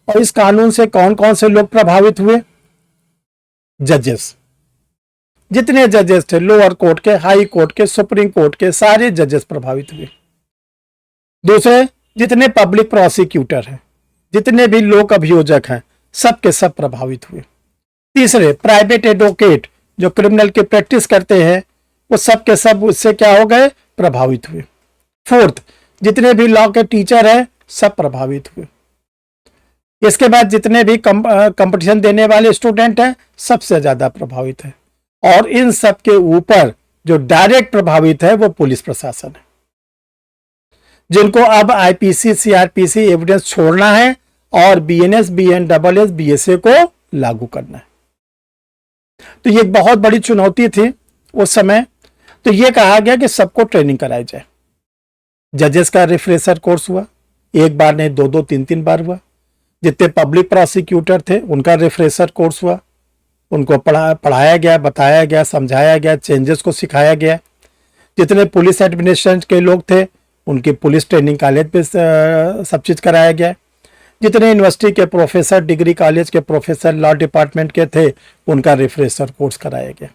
और इस कानून से कौन कौन से लोग प्रभावित हुए? जजेस, जितने जजेस थे, लोअर कोर्ट के, हाई कोर्ट के, सुप्रीम कोर्ट के, सारे जजेस प्रभावित हुए। दूसरे, जितने पब्लिक प्रोसिक्यूटर हैं, जितने भी लोक अभियोजक हैं, सब के सब प्रभावित हुए। तीसरे, प्राइवेट एडवोकेट जो क्रिमिनल की प्रैक्टिस करते हैं, वो सब के सब उससे क्या हो गए? प्रभावित हुए। फोर्थ, जितने भी लॉ के टीचर हैं, सब प्रभावित हुए। इसके बाद जितने भी कंपटीशन देने वाले स्टूडेंट हैं, सबसे ज्यादा प्रभावित है। और इन सब के ऊपर जो डायरेक्ट प्रभावित है वो पुलिस प्रशासन है, जिनको अब आईपीसी, सीआरपीसी एविडेंस छोड़ना है और बीएनएस, बीएनडब्ल्यूएस, बीएसए को लागू करना है। तो ये एक बहुत बड़ी चुनौती थी उस समय। तो ये कहा गया कि सबको ट्रेनिंग कराई जाए। जजेस का रिफ्रेशर कोर्स हुआ, एक बार नहीं, 2-2, 3-3 बार हुआ। जितने पब्लिक प्रोसिक्यूटर थे उनका रिफ्रेशर कोर्स हुआ, उनको पढ़ाया गया, बताया गया, समझाया गया, चेंजेस को सिखाया गया। जितने पुलिस एडमिनिस्ट्रेशन के लोग थे उनकी पुलिस ट्रेनिंग कॉलेज पे सब चीज़ कराया गया। जितने यूनिवर्सिटी के प्रोफेसर, डिग्री कॉलेज के प्रोफेसर, लॉ डिपार्टमेंट के थे, उनका रिफ्रेशर कोर्स कराया गया।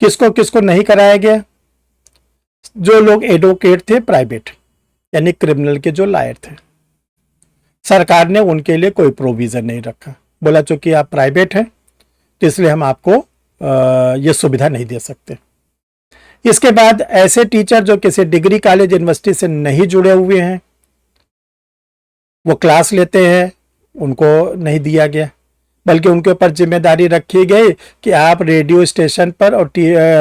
किसको किसको नहीं कराया गया? जो लोग एडवोकेट थे प्राइवेट, यानी क्रिमिनल के जो लॉयर थे, सरकार ने उनके लिए कोई प्रोविजन नहीं रखा। बोला चूंकि आप प्राइवेट हैं तो इसलिए हम आपको ये सुविधा नहीं दे सकते। इसके बाद ऐसे टीचर जो किसी डिग्री कॉलेज, यूनिवर्सिटी से नहीं जुड़े हुए हैं, वो क्लास लेते हैं, उनको नहीं दिया गया, बल्कि उनके ऊपर जिम्मेदारी रखी गई कि आप रेडियो स्टेशन पर और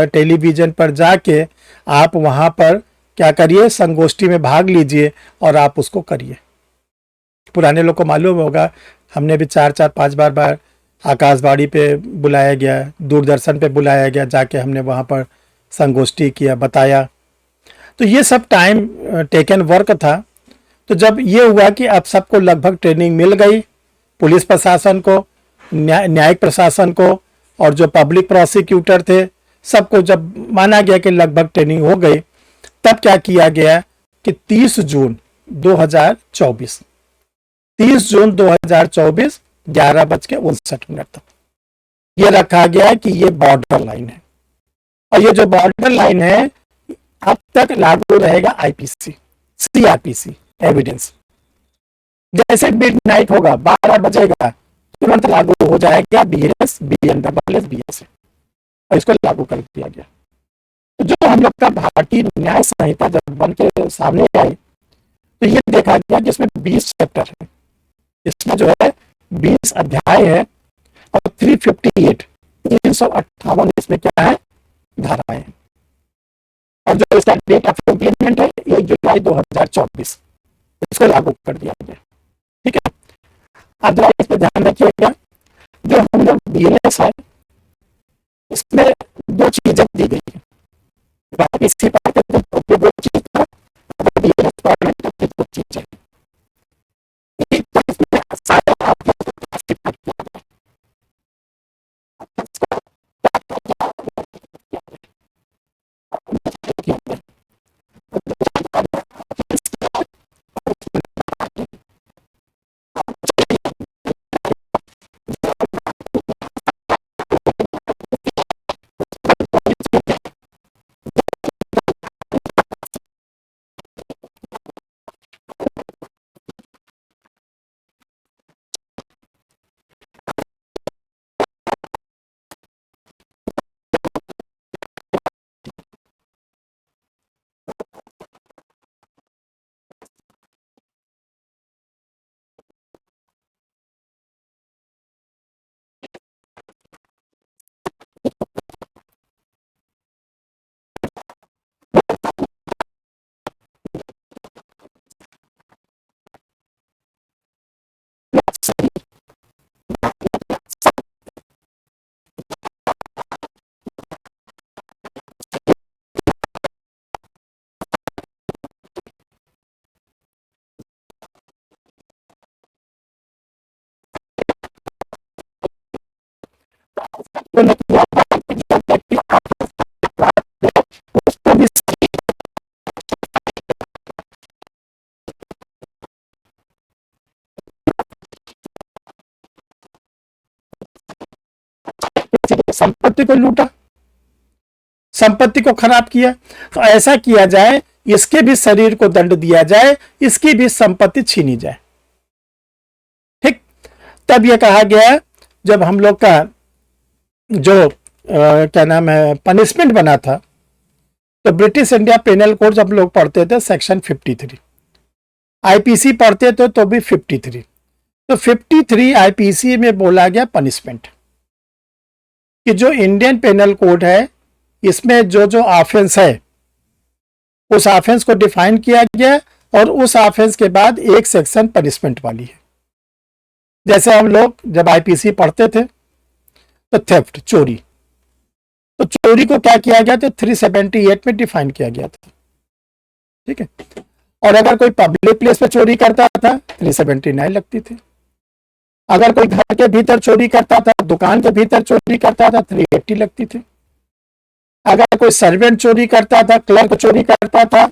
टेलीविजन पर जाके आप वहाँ पर क्या करिए? संगोष्ठी में भाग लीजिए और आप उसको करिए। पुराने लोग को मालूम होगा, हमने भी 4-4, 5 बार आकाशवाणी पे बुलाया गया, दूरदर्शन पे बुलाया गया, जाके हमने वहाँ पर संगोष्ठी किया, बताया। तो ये सब टाइम टेकन वर्क था। तो जब ये हुआ कि अब सबको लगभग ट्रेनिंग मिल गई, पुलिस प्रशासन को, न्यायिक प्रशासन को, और जो पब्लिक प्रोसिक्यूटर थे, सबको जब माना गया कि लगभग ट्रेनिंग हो गई, तब क्या किया गया कि 30 जून 2024 11:59 तक ये रखा गया है कि ये बॉर्डर लाइन है, और ये जो बॉर्डर लाइन है अब तक लागू रहेगा आईपीसी, सीआरपीसी एविडेंस। जैसे मिडनाइट होगा, 12 बजेगा, तुरंत लागू हो जाएगा बीएस, बीएनडब्ल्यूएस, बीएस, और इसको लागू कर दिया गया। तो जो हम लोग का भारतीय न्याय संहिता जब बन के सामने आई, तो ये देखा गया कि इसमें 20 चैप्टर है, इसमें जो है 20 अध्याय है, और 358 358 इसमें क्या है, धाराएं हैं। और जो इसका डेट ऑफ इम्प्लीमेंट है 1 जुलाई 2024, इसको लागू कर दिया गया। ठीक है, अब जरा इस पर ध्यान रखिएगा, जो हम लोग बीएनएस है इसमें दो चीजें दी गई है। इसी बात है दो चीज था, बीएनएस पार्लियामेंट की दो चीजें, एक तो इसमें सारा आपको संपत्ति को लूटा, संपत्ति को खराब किया, तो ऐसा किया जाए इसके भी शरीर को दंड दिया जाए, इसकी भी संपत्ति छीनी जाए। ठीक, तब यह कहा गया, जब हम लोग का जो क्या नाम है पनिशमेंट बना था, तो ब्रिटिश इंडिया पेनल कोड जब लोग पढ़ते थे सेक्शन 53, आईपीसी पढ़ते थे तो भी 53, तो 53 आईपीसी में बोला गया पनिशमेंट कि जो इंडियन पेनल कोड है इसमें जो जो ऑफेंस है उस ऑफेंस को डिफाइन किया गया, और उस ऑफेंस के बाद एक सेक्शन पनिशमेंट वाली है। जैसे हम लोग जब आईपीसी पढ़ते थे तो थेफ्ट, चोरी, तो चोरी को क्या किया गया था, 378 में डिफाइन किया गया था। ठीक है, और अगर कोई पब्लिक प्लेस पे चोरी करता था 379 लगती थी, अगर कोई घर के भीतर चोरी करता था, दुकान के भीतर चोरी करता था, 380 लगती थी, अगर कोई सर्वेंट चोरी करता था, क्लर्क चोरी करता था,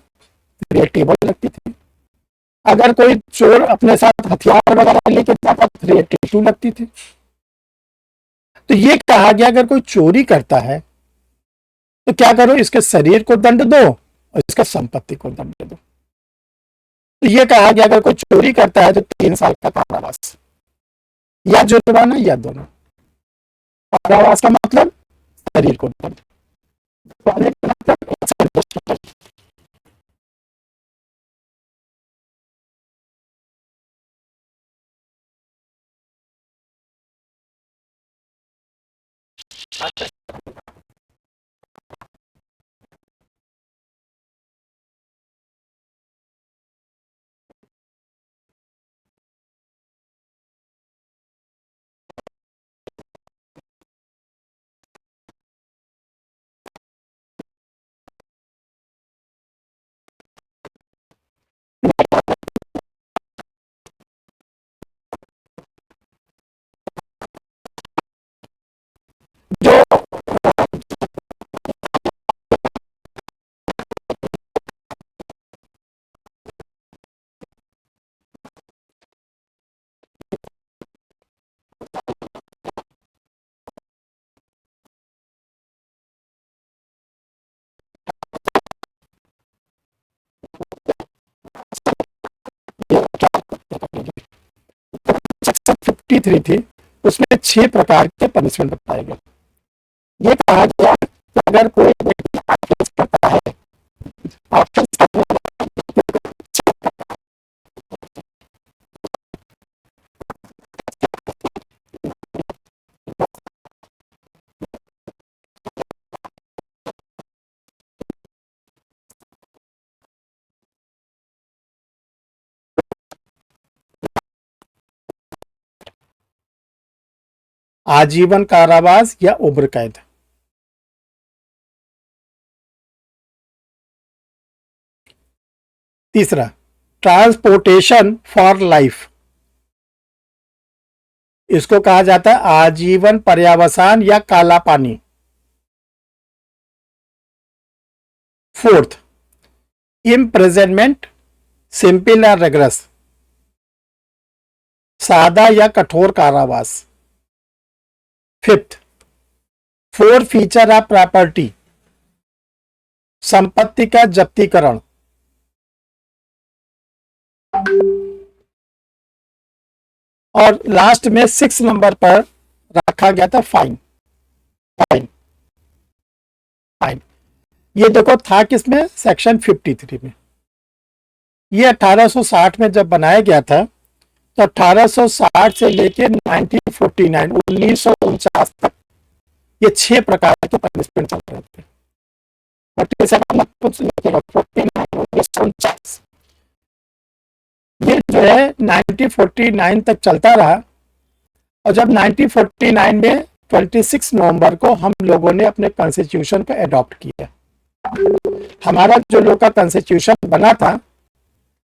380 लगती थी, अगर कोई चोर अपने साथ हथियार वगैरह लेके जाता 382 लगती थी। तो ये कहा गया अगर कोई चोरी करता है तो क्या करो, इसके शरीर को दंड दो और इसका संपत्ति को दंड दो। तो ये कहा गया अगर कोई चोरी करता है तो 3 साल का कारावास या जुर्माना या दोनों। कारावास का मतलब शरीर को दंड, जो 53 थी, उसमें 6 प्रकार के पनिशमेंट बताए गए। ये कहा गया कि अगर कोई व्यक्ति offense करता है, offense करने वाला आजीवन कारावास या उम्र कैद। तीसरा, ट्रांसपोर्टेशन फॉर लाइफ, इसको कहा जाता है आजीवन पर्यावसान या काला पानी। फोर्थ, इम्प्रिजनमेंट सिंपल या रेगरस, सादा या कठोर कारावास। Fifth, four feature of property, संपत्ति का जब्तीकरण। और लास्ट में 6 नंबर पर रखा गया था फाइन। फाइन फाइन ये देखो था किसमें, सेक्शन 53 में। ये 1860 में जब बनाया गया था, तो 1860 से लेके 1949 तक ये 6 प्रकार के पनिशमेंट चल रहे थे। 1949 ये जो है 1949 तक चलता रहा। और जब 1949 में 26 नवंबर को हम लोगों ने अपने कॉन्स्टिट्यूशन को अडॉप्ट किया। हमारा जो लोग का कॉन्स्टिट्यूशन बना था,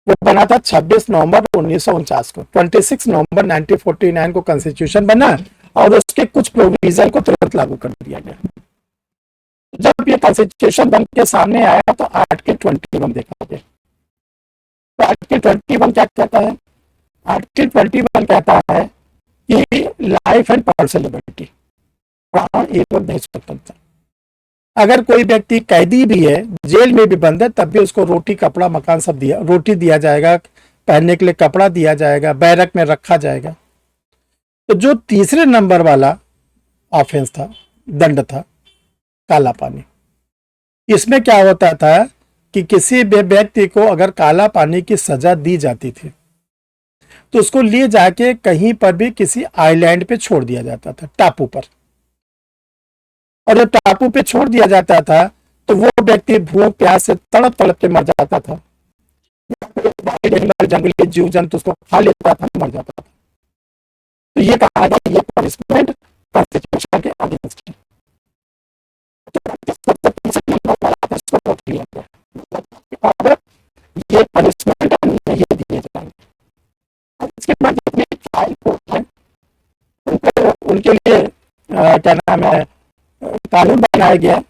वो बना था 26 नवंबर 1949 को। 26 नवंबर 1949 को कॉन्स्टिट्यूशन बना और उसके कुछ प्रोविजन को तुरंत लागू कर दिया गया। जब ये कॉन्स्टिट्यूशन बन के सामने आया तो आर्टिकल 21 देखा गया। तो आर्टिकल 21 क्या कहता है? आर्टिकल 21 कहता है कि लाइफ एंड पर्सनल लिबर्टी, प्राण एवं देश स्वतंत्रता। अगर कोई व्यक्ति कैदी भी है, जेल में भी बंद है, तब भी उसको रोटी कपड़ा मकान सब दिया, रोटी दिया जाएगा, पहनने के लिए कपड़ा दिया जाएगा, बैरक में रखा जाएगा। तो जो तीसरे नंबर वाला ऑफेंस था, दंड था, काला पानी, इसमें क्या होता था कि किसी भी व्यक्ति को अगर काला पानी की सजा दी जाती थी तो उसको ले जाके कहीं पर भी किसी आइलैंड पे छोड़ दिया जाता था, टापू पर। और जब टापू पे छोड़ दिया जाता था तो वो व्यक्ति भूख प्यास से तड़प तड़प के मर जाता था। जंगली जीव जंतु उसको खा लेता था, मर जाता था। तो ये कहा गया ये पनिशमेंट कॉन्स्टिट्यूशन के अगेंस्ट है। और ये पनिशमेंट नहीं दिए जाएंगे। इसके बाद जितने ट्रायल कोर्ट है उनके लिए क्या नाम है, कानून बनाया गया।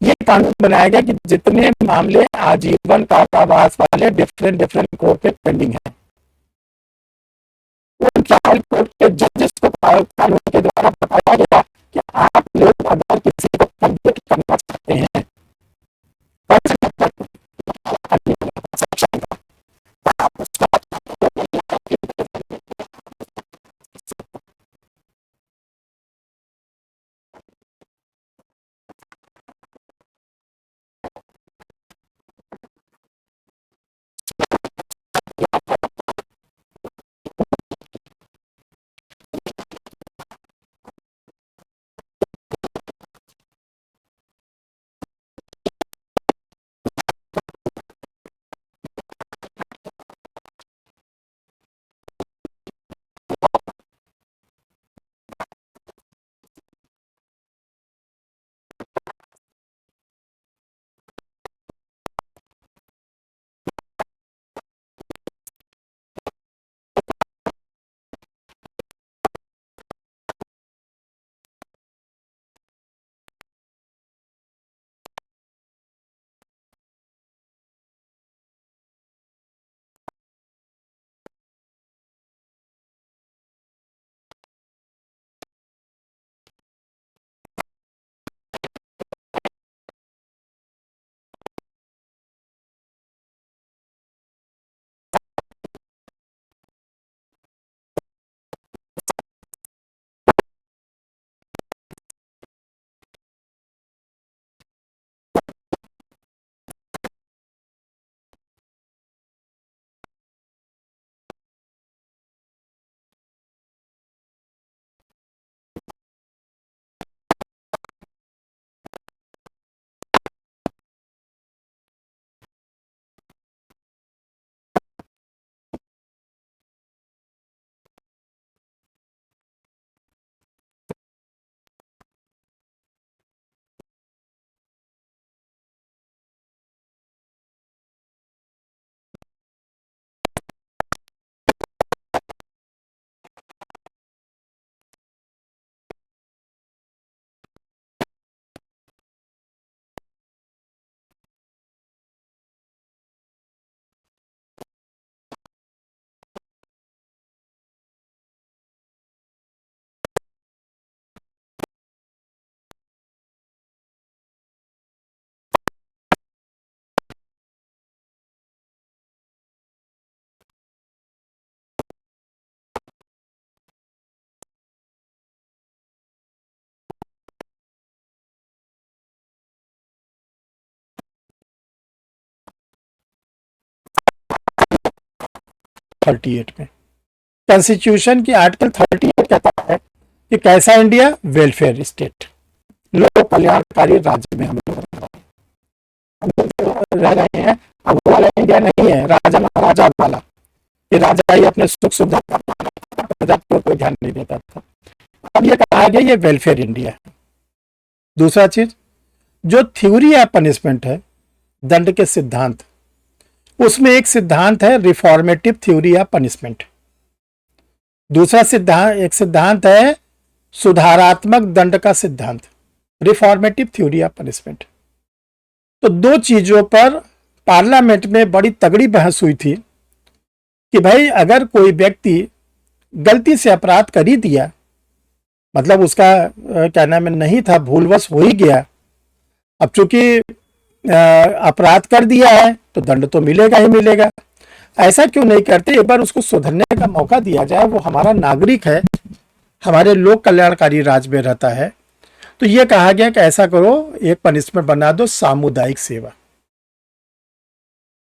ये कानून बनाया गया कि जितने मामले आजीवन कारावास वाले डिफरेंट डिफरेंट कोर्ट पे पेंडिंग है, उन ट्रायल कोर्ट के जजेस को कानून के द्वारा बताया गया कि आप लोग अगर किसी को कन्विक्ट करना चाहते हैं 38 में। कॉन्स्टिट्यूशन की आर्टिकल 38 कहता है कि कैसा इंडिया, वेलफेयर स्टेट, लोक कल्याणकारी राज्य में हम लोग रह रहे हैं। अब वो वाला इंडिया नहीं है राजा महाराजा वाला, कि राजा ही अपने सुख सुविधा का प्रजा पर कोई ध्यान नहीं देता था। अब ये कहा गया ये वेलफेयर इंडिया है। दूसरा चीज, जो थ्योरी ऑफ पनिशमेंट है, दंड के सिद्धांत, उसमें एक सिद्धांत है रिफॉर्मेटिव थ्योरी ऑफ पनिशमेंट। दूसरा सिद्धांत, एक सिद्धांत है सुधारात्मक दंड का सिद्धांत, रिफॉर्मेटिव थ्योरी ऑफ पनिशमेंट। तो दो चीजों पर पार्लियामेंट में बड़ी तगड़ी बहस हुई थी कि भाई अगर कोई व्यक्ति गलती से अपराध कर ही दिया, मतलब उसका क्या नाम है नहीं था, भूलवश हो ही गया, अब चूंकि अपराध कर दिया है तो दंड तो मिलेगा ही मिलेगा, ऐसा क्यों नहीं करते, एक बार उसको सुधरने का मौका दिया जाए, वो हमारा नागरिक है, हमारे लोक कल्याणकारी राज्य में रहता है। तो ये कहा गया कि ऐसा करो, एक पनिशमेंट बना दो सामुदायिक सेवा।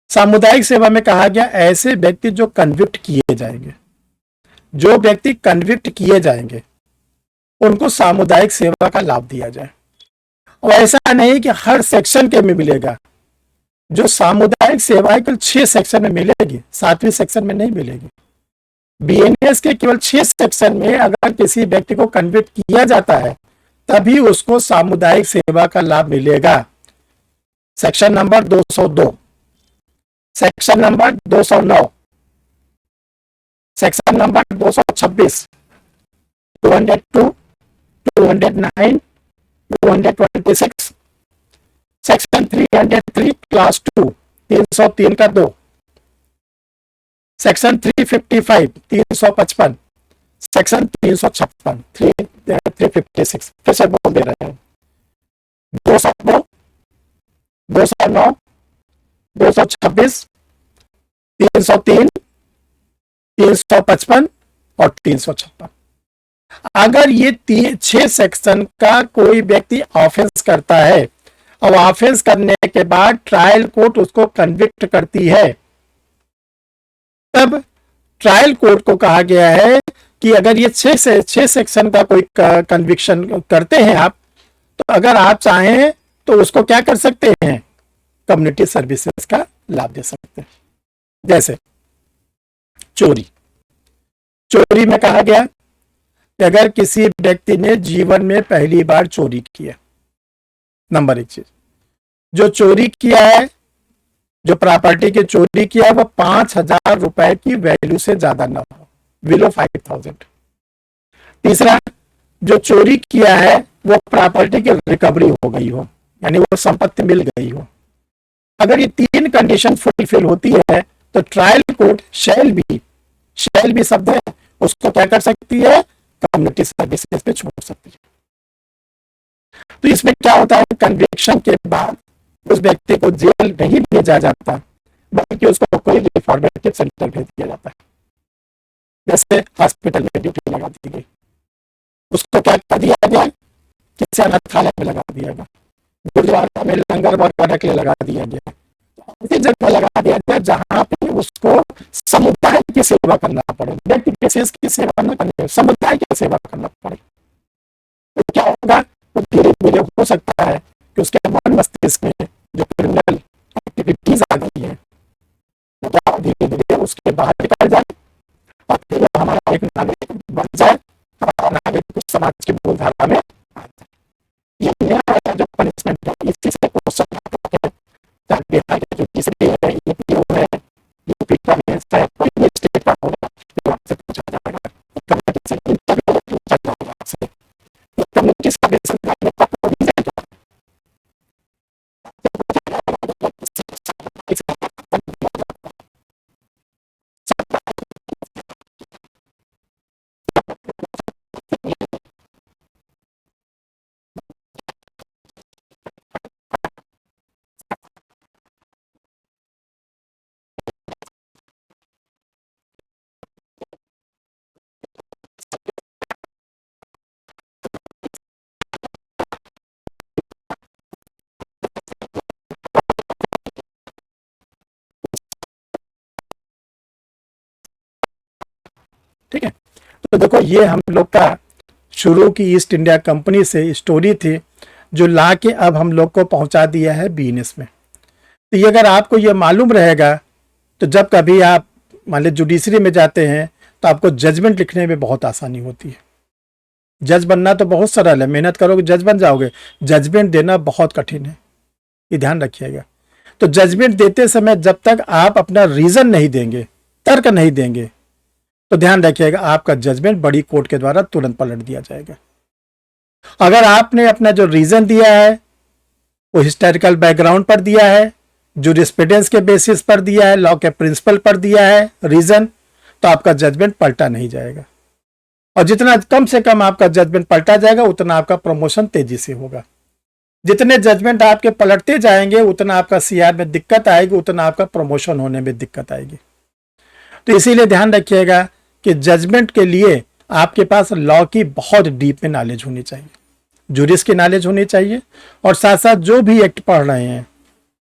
सामुदायिक सेवा में कहा गया ऐसे व्यक्ति जो कन्विक्ट किए जाएंगे, जो व्यक्ति कन्विक्ट किए जाएंगे उनको सामुदायिक सेवा का लाभ दिया जाए। और ऐसा नहीं कि हर सेक्शन के में मिलेगा, जो सामुदायिक सेवा है केवल 6 सेक्शन में मिलेगी, 7वीं सेक्शन में नहीं मिलेगी। बीएनएस के केवल 6 सेक्शन में अगर किसी व्यक्ति को कन्विक्ट किया जाता है तभी उसको सामुदायिक सेवा का लाभ मिलेगा। Section number 202, section number 209, section number 226, 202, 209, 226, section 303 class 2 303 का 2, सेक्शन 355 355, सेक्शन 356 356, फिर से बोल दे रहे हैं, 202, 209, 226, 303, 355 और 356। अगर ये 6 सेक्शन का कोई व्यक्ति ऑफेंस करता है और ऑफेंस करने के बाद ट्रायल कोर्ट उसको कन्विक्ट करती है, तब ट्रायल कोर्ट को कहा गया है कि अगर ये 6 सेक्शन का कोई कन्विक्शन करते हैं आप, तो अगर आप चाहें तो उसको क्या कर सकते हैं, कम्युनिटी सर्विसेज का लाभ दे सकते हैं। जैसे चोरी, चोरी में कहा गया कि अगर किसी व्यक्ति ने जीवन में पहली बार चोरी किया, नंबर 1 चीज, जो चोरी किया है, जो प्रॉपर्टी की चोरी किया है, वो 5,000 रुपए की वैल्यू से ज्यादा ना हो, बिलो 5,000। तीसरा, जो चोरी किया है वो प्रॉपर्टी की रिकवरी हो गई हो, यानी वो संपत्ति मिल गई हो। अगर ये 3 कंडीशन फुलफिल होती है तो ट्रायल कोर्ट शैल भी शब्द है, उसको क्या कर सकती है, कम्युनिटी सर्विसेज पे छोड़ सकती है। तो इसमें क्या होता है, कन्विक्शन के बाद उस व्यक्ति को जेल नहीं भेजा जाता, बल्कि उसको कोई रिफॉर्मेटिव सेंटर भेज दिया जाता है। जैसे हॉस्पिटल में ड्यूटी लगा दी गई, उसको क्या कर दिया गया, किसी अनाथालय में लगा दिया गया, गुरुद्वारा में लंगर वगैरह के लिए लगा दिया गया, ऐसी जगह लगा दिया गया जहां पे उसको समुदाय की सेवा करना पड़े, व्यक्ति विशेष की सेवा न करने, समुदाय की सेवा करना पड़े। तो क्या होगा, तो धीरे धीरे हो सकता है कि उसके मन मस्तिष्क में जो क्रिमिनल एक्टिविटीज आ गई है धीरे धीरे उसके बाहर निकल जाए और फिर हमारा एक नागरिक बन जाए और नागरिक समाज की मूलधारा में आ जाए। ये नया जो पनिशमेंट है, इसी से क्वेश्चन आता है, चाहे बिहार की जो तीसरी है, यूपीओ है, यूपी का भी है, चाहे कोई भी स्टेट का होगा, तो आपसे पूछा जाएगा, कम्युनिटी से पूछा जाएगा आपसे, कम्युनिटी सर्विस करने का प्रोविजन क्या ठीक है। तो देखो ये हम लोग का शुरू की ईस्ट इंडिया कंपनी से स्टोरी थी, जो ला के अब हम लोग को पहुंचा दिया है बीएनएस में। तो ये अगर आपको ये मालूम रहेगा तो जब कभी आप मान लीजिए जुडिशरी में जाते हैं तो आपको जजमेंट लिखने में बहुत आसानी होती है। जज बनना तो बहुत सरल है, मेहनत करोगे जज बन जाओगे, जजमेंट देना बहुत कठिन है, ये ध्यान रखिएगा। तो जजमेंट देते समय जब तक आप अपना रीजन नहीं देंगे, तर्क नहीं देंगे, तो ध्यान रखिएगा आपका जजमेंट बड़ी कोर्ट के द्वारा तुरंत पलट दिया जाएगा। अगर आपने अपना जो रीजन दिया है वो हिस्टोरिकल बैकग्राउंड पर दिया है, जूरिस्प्रूडेंस के बेसिस पर दिया है, लॉ के प्रिंसिपल पर दिया है रीजन, तो आपका जजमेंट पलटा नहीं जाएगा। और जितना कम से कम आपका जजमेंट पलटा जाएगा उतना आपका प्रमोशन तेजी से होगा। जितने जजमेंट आपके पलटते जाएंगे उतना आपका सीआर में दिक्कत आएगी, उतना आपका प्रमोशन होने में दिक्कत आएगी। तो इसीलिए ध्यान रखिएगा कि जजमेंट के लिए आपके पास लॉ की बहुत डीप में नॉलेज होनी चाहिए, जूरिस की नॉलेज होनी चाहिए, और साथ साथ जो भी एक्ट पढ़ रहे हैं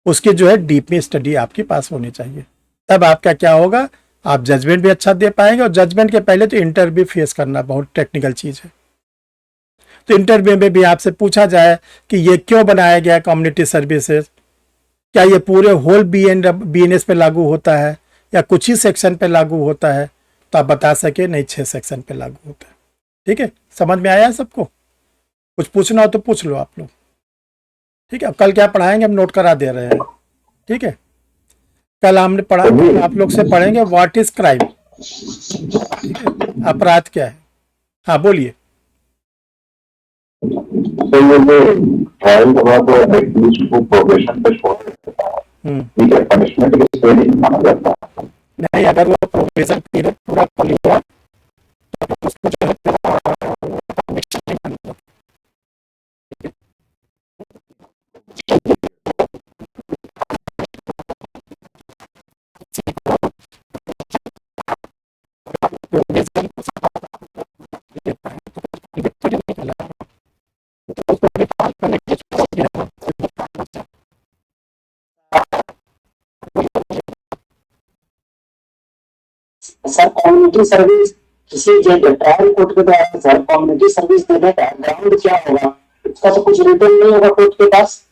उसकी जो है डीप में स्टडी आपके पास होनी चाहिए। तब आपका क्या होगा, आप जजमेंट भी अच्छा दे पाएंगे। और जजमेंट के पहले तो इंटरव्यू फेस करना बहुत टेक्निकल चीज़ है। तो इंटरव्यू में भी आपसे पूछा जाए कि ये क्यों बनाया गया कम्युनिटी सर्विसेज, क्या ये पूरे होल बीएनएस पे लागू होता है या कुछ ही सेक्शन पे लागू होता है, तो आप बता सके नहीं 6 सेक्शन पे लागू होता है। ठीक है, समझ में आया सबको? कुछ पूछना हो तो पूछ लो आप लोग। ठीक है, अब कल क्या पढ़ाएंगे हम नोट करा दे रहे हैं। ठीक है, कल हमने पढ़ा, आप लोग से पढ़ेंगे व्हाट इज क्राइम, ठीक है, अपराध क्या है। हाँ बोलिए। ट्रायल के बाद वो एक्यूज्ड को प्रोबेशन पे छोड़ देता है, ठीक है, पनिशमेंट के लिए नहीं माना जाता। नहीं, अगर वो प्रोबेशन पीरियड पूरा कर लिया तो उसको जो है conviction नहीं मानेगा। Probation को देता है तो conviction नहीं मिला, तो उसको रिकॉल करने के छोड़ दिया। सर कम्युनिटी सर्विस किसी ट्रायल कोर्ट के द्वारा सर कम्युनिटी सर्विस देने का ग्राउंड क्या होगा, इसका तो कुछ रिटर्न नहीं होगा कोर्ट के पास।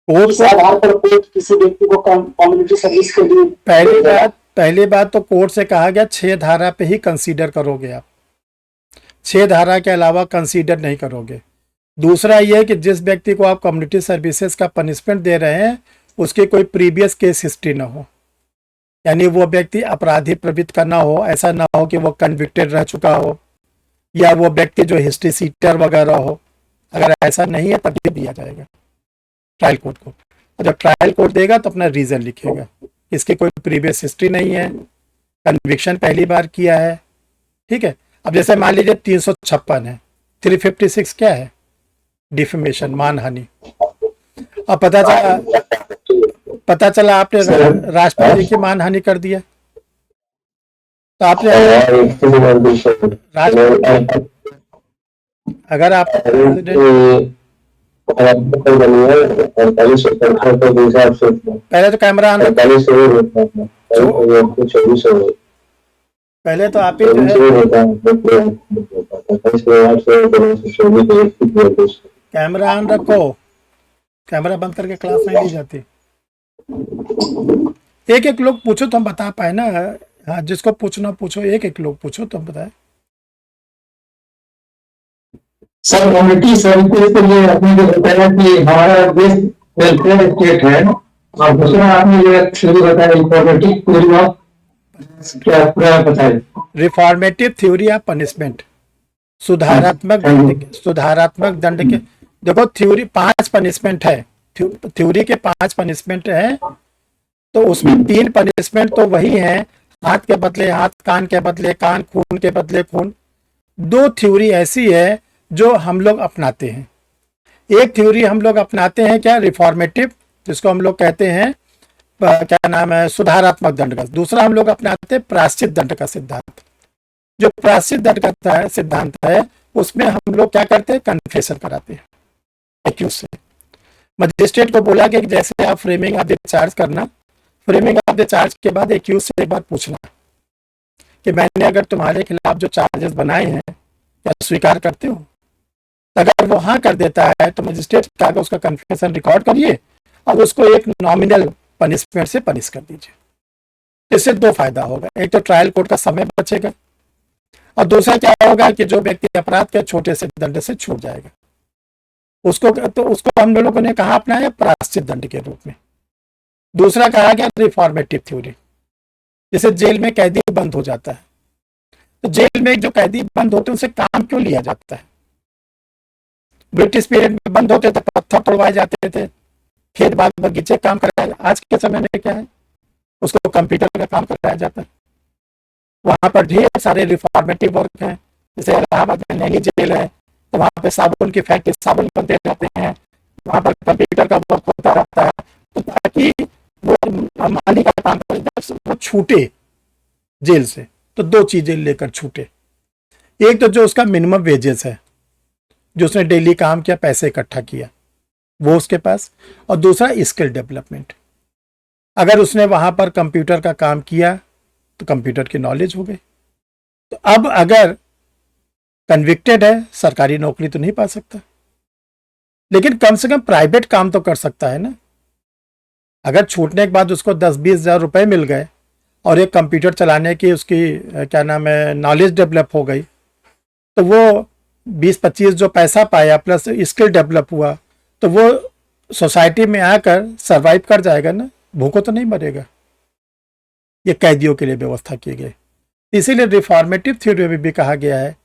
कोर्ट इस आधार पर कोर्ट किसी व्यक्ति को कम्युनिटी सर्विस के लिए पहली बात तो कोर्ट से कहा गया 6 धारा पे ही कंसीडर करोगे आप, 6 धारा के अलावा कंसीडर नहीं करोगे। दूसरा ये है कि जिस व्यक्ति को आप कम्युनिटी सर्विसेज का पनिशमेंट दे रहे हैं उसकी कोई प्रीवियस केस हिस्ट्री ना हो, यानी वो व्यक्ति अपराधी प्रवृत्ति का ना हो, ऐसा ना हो कि वो कन्विक्टेड रह चुका हो या वो व्यक्ति जो हिस्ट्री सीटर वगैरह हो। अगर ऐसा नहीं है तब ये दिया जाएगा ट्रायल कोर्ट को। और जब ट्रायल कोर्ट देगा तो अपना रीजन लिखेगा, इसकी कोई प्रीवियस हिस्ट्री नहीं है, कन्विक्शन पहली बार किया है। ठीक है, अब जैसे मान लीजिए 356 है, 356 क्या है, डिफेमेशन, मानहानि। अब पता चला आपने राष्ट्रपति की मानहानि कर दिया, तो आपने अगर आप पहले तो कैमरा ऑन, पहले तो आप ही कैमरा ऑन रखो, कैमरा बंद करके क्लास नहीं ली जाती। एक एक लोग पूछो तो हम बता पाए ना। हाँ, जिसको पूछना पूछो, एक एक लोग पूछो तो हम बताए। सर कम्युनिटी सर्विसेज के लिए आपने जो बताया कि हमारा देश वेलफेयर स्टेट है, और दूसरा आपने जो शुरू बताया रिफॉर्मेटिव थ्योरी ऑफ, क्या पूरा बताए? रिफॉर्मेटिव थ्योरी ऑफ पनिशमेंट, सुधारात्मक दंड के। देखो थ्योरी 5 पनिशमेंट है, थ्योरी के 5 पनिशमेंट है, तो उसमें 3 पनिशमेंट तो वही है, हाथ के बदले हाथ, कान के बदले कान, खून के बदले खून। 2 थ्योरी ऐसी है जो हम लोग अपनाते हैं। एक थ्योरी हम लोग अपनाते हैं क्या, रिफॉर्मेटिव, जिसको हम लोग कहते हैं क्या नाम है, सुधारात्मक दंड का। दूसरा हम लोग अपनाते हैं प्रायश्चित दंड का सिद्धांत। जो प्रायश्चित दंड का सिद्धांत है उसमें हम लोग क्या करते हैं, कन्फेशन कराते हैं एक्यूज से। मजिस्ट्रेट को बोला कि जैसे आप फ्रेमिंग ऑफ द चार्ज करना, फ्रेमिंग ऑफ द चार्ज के बाद एक्यूज से एक बार पूछना कि मैंने अगर तुम्हारे खिलाफ जो चार्जेस बनाए हैं क्या स्वीकार करते हो? अगर वो हाँ कर देता है तो मजिस्ट्रेट का उसका कन्फेशन रिकॉर्ड करिए और उसको एक नॉमिनल पनिशमेंट से पनिश कर दीजिए। इससे दो फायदा होगा, एक तो ट्रायल कोर्ट का समय बचेगा और दूसरा क्या होगा कि जो व्यक्ति अपराध के छोटे से दंड से छूट जाएगा। उसको हम लोगों ने कहा अपनाया प्रायश्चित दंड के रूप में। दूसरा कहा गया रिफॉर्मेटिव थ्योरी, जैसे जेल में कैदी बंद हो जाता है तो जेल में जो कैदी बंद होते हैं उनसे काम क्यों लिया जाता है? ब्रिटिश पीरियड में बंद होते तो पत्थर तोड़वाए जाते थे, खेत बाग बगीचे काम कराया। आज के समय में क्या है, उसको कंप्यूटर का काम कराया जाता है। वहां पर ढेर सारे रिफॉर्मेटिव वर्क हैं, जैसे इलाहाबाद में नैनी जेल है तो वहां पे साबुन की फैक्ट्री, साबुन बनते रहते हैं, वहां पर कंप्यूटर का वर्क होता रहता है, तो ताकि वो माली का काम करे, वो छूटे जेल से। तो दो चीजें लेकर छूटे, एक तो जो उसका मिनिमम वेजेस है, जो उसने डेली काम किया, पैसे इकट्ठा किया, वो उसके पास, और दूसरा स्किल डेवलपमेंट। अगर उसने वहां पर कंप्यूटर का काम किया तो कंप्यूटर की नॉलेज हो गई। तो अब अगर कन्विक्टेड है, सरकारी नौकरी तो नहीं पा सकता, लेकिन कम से कम प्राइवेट काम तो कर सकता है ना। अगर छूटने के बाद उसको 10-20 हज़ार रुपए मिल गए और एक कंप्यूटर चलाने की उसकी क्या नाम है नॉलेज डेवलप हो गई, तो वो 20-25 जो पैसा पाया प्लस स्किल डेवलप हुआ तो वो सोसाइटी में आकर सरवाइव कर जाएगा ना, भूखों तो नहीं मरेगा। ये कैदियों के लिए व्यवस्था की गई। इसीलिए रिफॉर्मेटिव थ्योरी में भी कहा गया है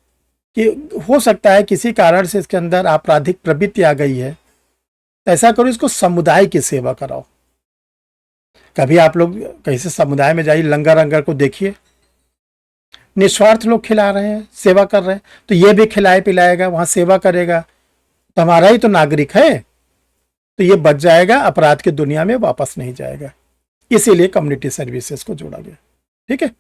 कि हो सकता है किसी कारण से इसके अंदर आपराधिक प्रवृत्ति आ गई है, तो ऐसा करो इसको समुदाय की सेवा कराओ। कभी आप लोग कहीं से समुदाय में जाइए, लंगर अंगर को देखिए, निस्वार्थ लोग खिला रहे हैं, सेवा कर रहे हैं, तो ये भी खिलाए पिलाएगा, वहां सेवा करेगा, तो हमारा ही तो नागरिक है, तो ये बच जाएगा, अपराध की दुनिया में वापस नहीं जाएगा। इसीलिए कम्युनिटी सर्विसेज को जोड़ा गया। ठीक है।